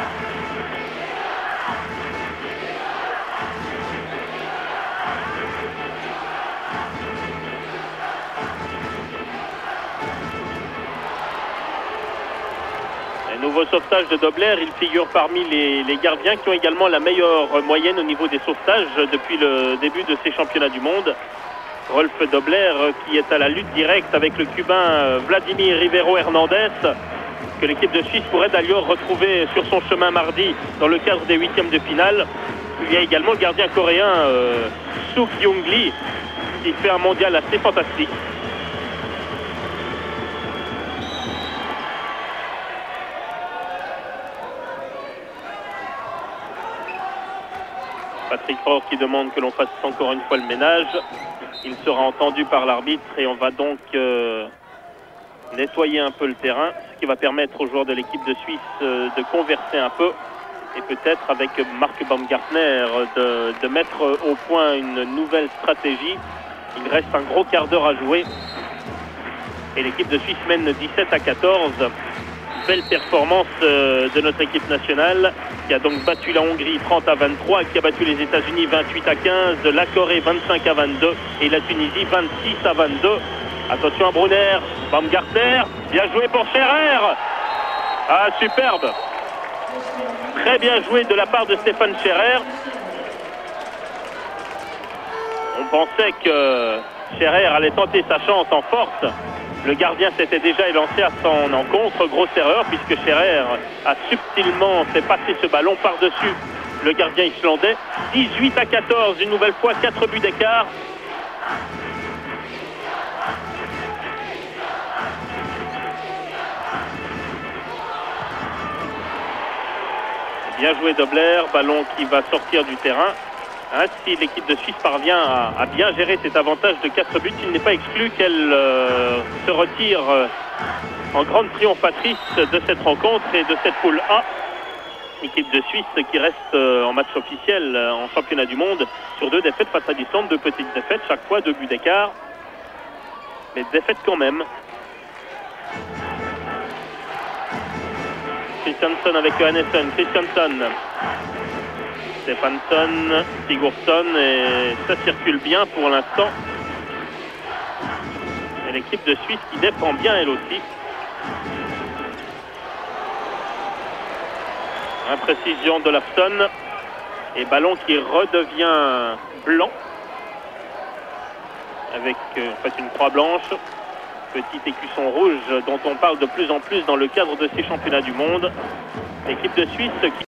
Nouveau sauvetage de Dobler, il figure parmi les gardiens qui ont également la meilleure moyenne au niveau des sauvetages depuis le début de ces championnats du monde. Rolf Dobler qui est à la lutte directe avec le Cubain Vladimir Rivero Hernandez, que l'équipe de Suisse pourrait d'ailleurs retrouver sur son chemin mardi dans le cadre des huitièmes de finale. Il y a également le gardien coréen Suk Young Lee qui fait un mondial assez fantastique. Patrick Rohr qui demande que l'on fasse encore une fois le ménage. Il sera entendu par l'arbitre et on va donc nettoyer un peu le terrain, ce qui va permettre aux joueurs de l'équipe de Suisse de converser un peu et peut-être avec Marc Baumgartner de mettre au point une nouvelle stratégie. Il reste un gros quart d'heure à jouer et l'équipe de Suisse mène 17-14. Belle performance de notre équipe nationale qui a donc battu la Hongrie 30-23, qui a battu les États-Unis 28-15, la Corée 25-22 et la Tunisie 26-22. Attention à Brunner, Baumgartner, bien joué pour Scherer. Ah, superbe. Très bien joué de la part de Stéphane Scherer. On pensait que Scherer allait tenter sa chance en force. Le gardien s'était déjà élancé à son encontre, grosse erreur puisque Scherer a subtilement fait passer ce ballon par-dessus le gardien islandais. 18-14, une nouvelle fois 4 buts d'écart. Bien joué Dobler, ballon qui va sortir du terrain. Hein, si l'équipe de Suisse parvient à bien gérer cet avantage de 4 buts, il n'est pas exclu qu'elle se retire en grande triomphatrice de cette rencontre et de cette poule A. Équipe de Suisse qui reste en match officiel en championnat du monde sur 2 défaites face à l'Islande, 2 petites défaites, chaque fois 2 buts d'écart. Mais défaites quand même. Christiansen avec Johannesson, Christiansen. Stefansson, Sigurdsson et ça circule bien pour l'instant. Et l'équipe de Suisse qui défend bien elle aussi. Imprécision de Olafsson et ballon qui redevient blanc avec en fait une croix blanche. Petit écusson rouge dont on parle de plus en plus dans le cadre de ces championnats du monde. L'équipe de Suisse qui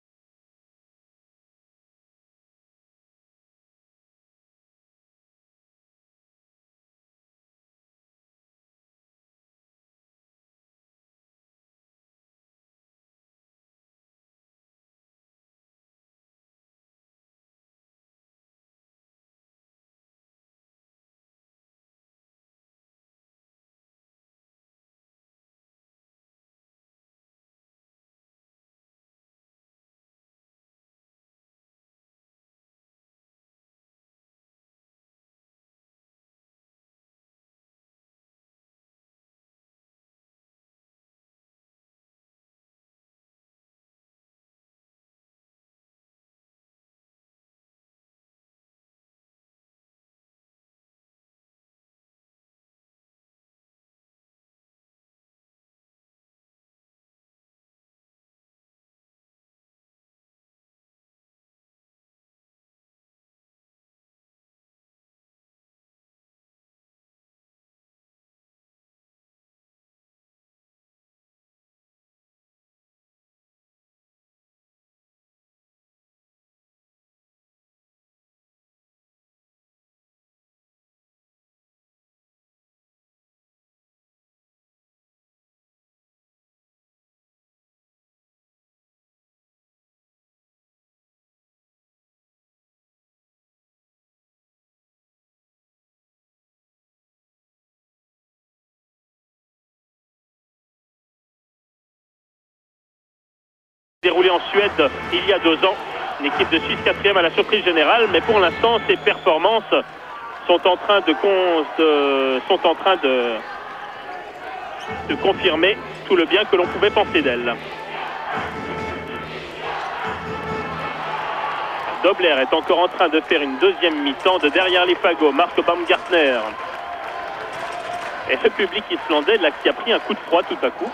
déroulé en Suède il y a 2 ans. Une équipe de Suisse 4e à la surprise générale, mais pour l'instant, ses performances sont en train de confirmer tout le bien que l'on pouvait penser d'elle. Dobler est encore en train de faire une deuxième mi-temps de derrière les fagots. Mark Baumgartner. Et ce public islandais là qui a pris un coup de froid tout à coup.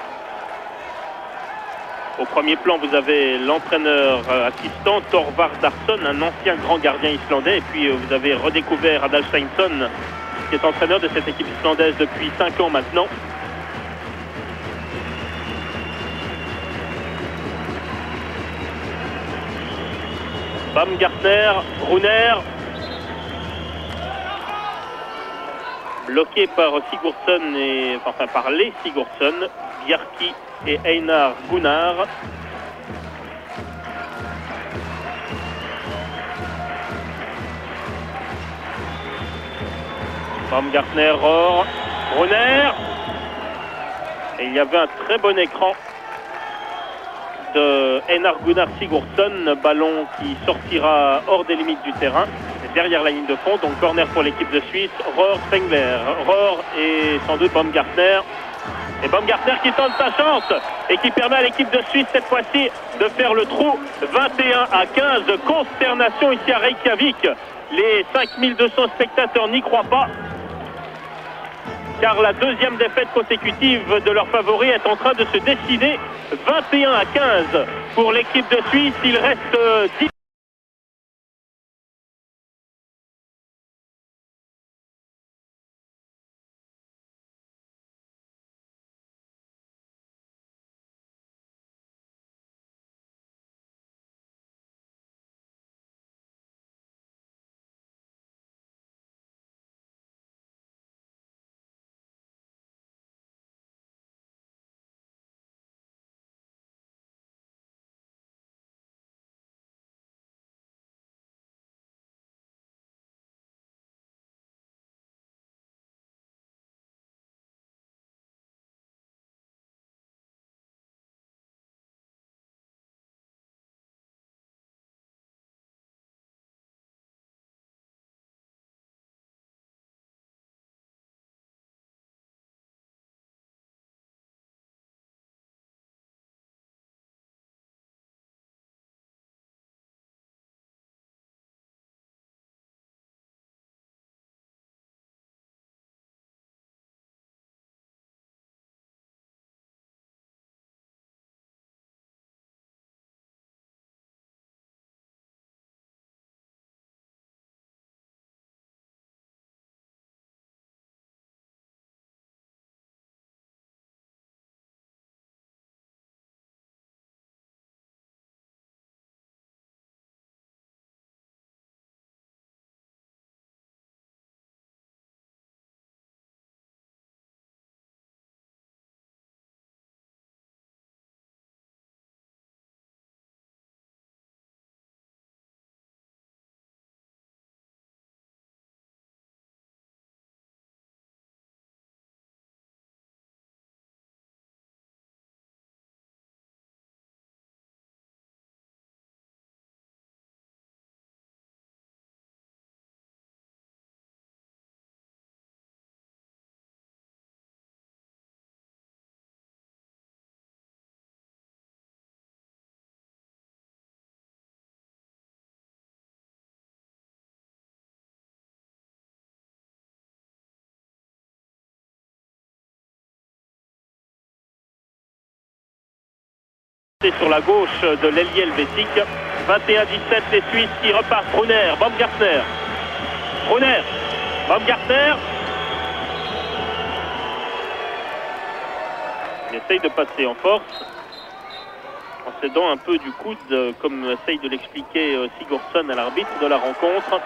Au premier plan, vous avez l'entraîneur assistant Thorvard Darsson, un ancien grand gardien islandais. Et puis vous avez redécouvert Adal Steinsson, qui est entraîneur de cette équipe islandaise depuis 5 ans maintenant. Baumgartner, Brunner, bloqué par Sigurdsson et par les Sigurdsson, Bjarki et Einar Gunnar. Baumgartner, Rohr, Brunner. Et il y avait un très bon écran de Einar Gunnar Sigurdsson, ballon qui sortira hors des limites du terrain, derrière la ligne de fond, donc corner pour l'équipe de Suisse, Rohr, Spengler, Rohr et sans doute Baumgartner. Et Baumgartner qui tente sa chance et qui permet à l'équipe de Suisse cette fois-ci de faire le trou 21-15. Consternation ici à Reykjavik. Les 5200 spectateurs n'y croient pas, car la deuxième défaite consécutive de leur favori est en train de se décider. 21-15 pour l'équipe de Suisse. Il reste 10. Sur la gauche de l'ailier helvétique. 21-17 les Suisses qui repartent. Brunner, Baumgartner. Brunner, Baumgartner. Il essaye de passer en force, en s'aidant un peu du coude, comme essaye de l'expliquer Sigurdsson à l'arbitre de la rencontre.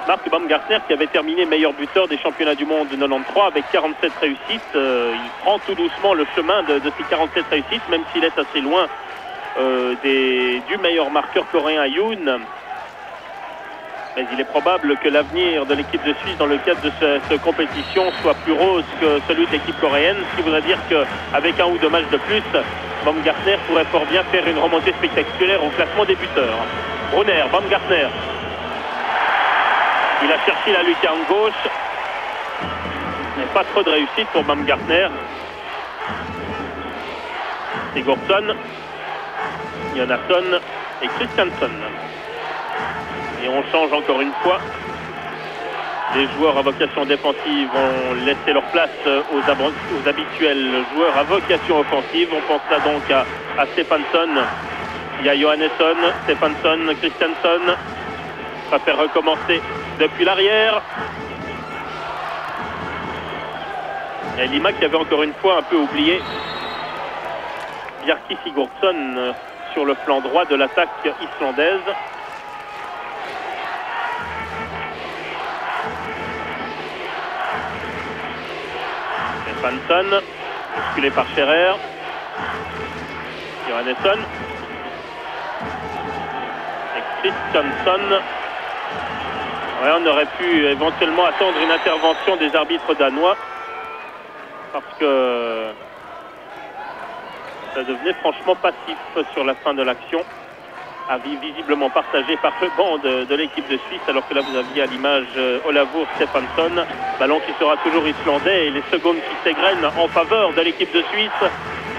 Mark Baumgartner qui avait terminé meilleur buteur des championnats du monde de 93 avec 47 réussites. Il prend tout doucement le chemin de ces 47 réussites, même s'il est assez loin du meilleur marqueur coréen Yoon. Mais il est probable que l'avenir de l'équipe de Suisse dans le cadre de cette compétition soit plus rose que celui de l'équipe coréenne, ce qui voudrait dire qu'avec un ou deux matchs de plus, Baumgartner pourrait fort bien faire une remontée spectaculaire au classement des buteurs. Brunner, Baumgartner. Il a cherché la lucarne gauche, mais pas trop de réussite pour Baumgartner. Sigurdsson, Jonasson et Christiansson. Et on change encore une fois. Les joueurs à vocation défensive vont laisser leur place aux habituels joueurs à vocation offensive. On pense là donc à Stefansson. Il y a Johannesson, Stefansson, Christiansson. Ça va faire recommencer depuis l'arrière. Et Lima qui avait encore une fois un peu oublié Bjarki Sigurdsson sur le flanc droit de l'attaque islandaise. Stefansson, bousculé par Scherer. Johannesson. Et Christiansson. Ouais, on aurait pu éventuellement attendre une intervention des arbitres danois parce que ça devenait franchement passif sur la fin de l'action, avis visiblement partagé par le banc de l'équipe de Suisse, alors que là vous aviez à l'image Olavur Stefansson, ballon qui sera toujours islandais et les secondes qui s'égrènent en faveur de l'équipe de Suisse.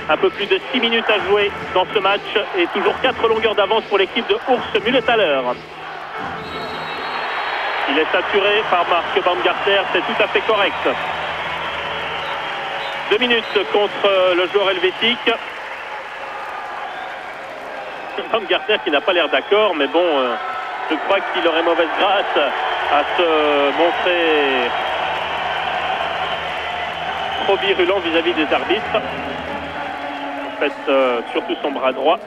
Un peu plus de 6 minutes à jouer dans ce match et toujours 4 longueurs d'avance pour l'équipe de Urs Mühletaler. Il est saturé par Marc Baumgartner, c'est tout à fait correct. 2 minutes contre le joueur helvétique. Baumgartner qui n'a pas l'air d'accord, mais bon, je crois qu'il aurait mauvaise grâce à se montrer trop virulent vis-à-vis des arbitres. En fait, surtout son bras droit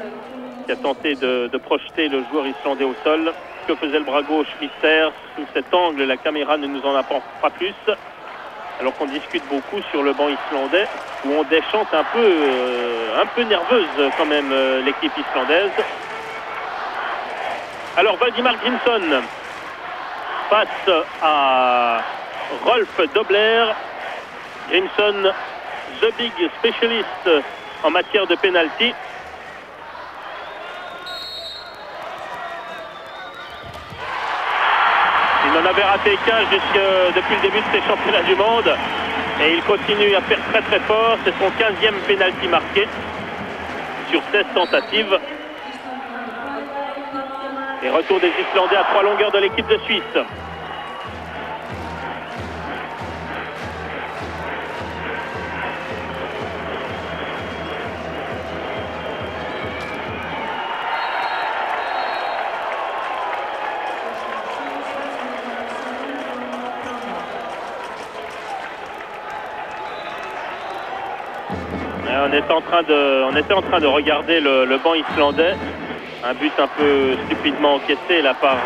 qui a tenté de projeter le joueur islandais au sol. Que faisait le bras gauche Mystère sous cet angle? La caméra ne nous en apprend pas plus. Alors qu'on discute beaucoup sur le banc islandais, où on déchante un peu nerveuse quand même l'équipe islandaise. Alors Valdimar Grimson face à Rolf Dobler. Grimson, the big specialist en matière de penalty. Il n'en avait raté qu'un depuis le début de ces championnats du monde. Et il continue à faire très très fort. C'est son 15e pénalty marqué sur 16 tentatives. Et retour des Islandais à 3 longueurs de l'équipe de Suisse. On était en train de regarder le banc islandais. Un but un peu stupidement encaissé là par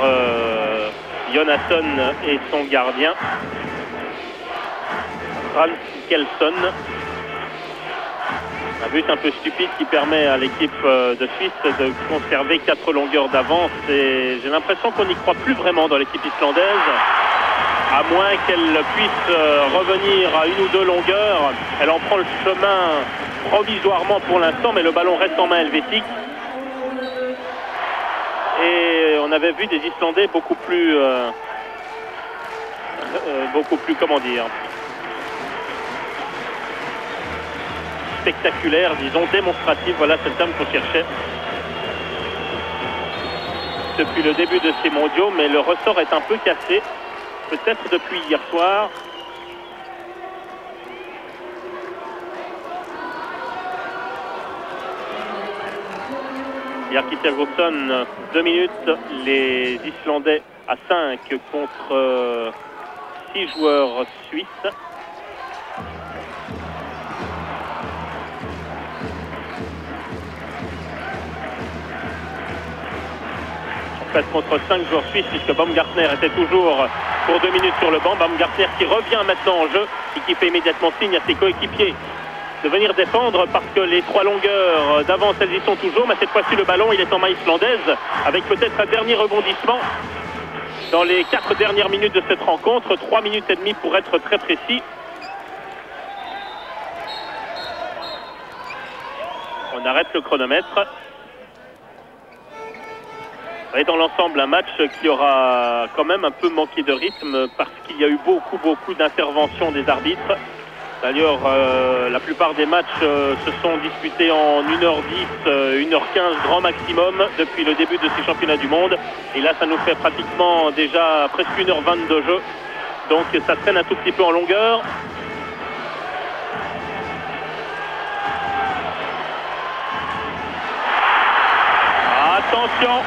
Jonasson et son gardien. Ralf Kelsson. Un but un peu stupide qui permet à l'équipe de Suisse de conserver 4 longueurs d'avance. Et j'ai l'impression qu'on n'y croit plus vraiment dans l'équipe islandaise. À moins qu'elle puisse revenir à 1 ou 2 longueurs. Elle en prend le chemin provisoirement pour l'instant, mais le ballon reste en main helvétique. Et on avait vu des Islandais beaucoup plus, comment dire, spectaculaires, disons, démonstratifs. Voilà, c'est le terme qu'on cherchait depuis le début de ces mondiaux, mais le ressort est un peu cassé, peut-être depuis hier soir. Bjarki Sigurdsson, 2 minutes, les Islandais à 5 contre 6 joueurs suisses. En fait, contre 5 joueurs suisses, puisque Baumgartner était toujours pour 2 minutes sur le banc. Baumgartner qui revient maintenant en jeu et qui fait immédiatement signe à ses coéquipiers de venir défendre parce que les 3 longueurs d'avance, elles y sont toujours, mais cette fois-ci le ballon il est en main islandaise avec peut-être un dernier rebondissement. dans les 4 dernières minutes de cette rencontre. 3 minutes et demie pour être très précis. On arrête le chronomètre. Et dans l'ensemble, un match qui aura quand même un peu manqué de rythme parce qu'il y a eu beaucoup d'interventions des arbitres. D'ailleurs, la plupart des matchs se sont disputés en 1h10, 1h15 grand maximum depuis le début de ces championnats du monde. Et là, ça nous fait pratiquement déjà presque 1h20 de jeu. Donc ça traîne un tout petit peu en longueur. Attention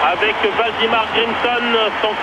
avec Valdimar Grimson, son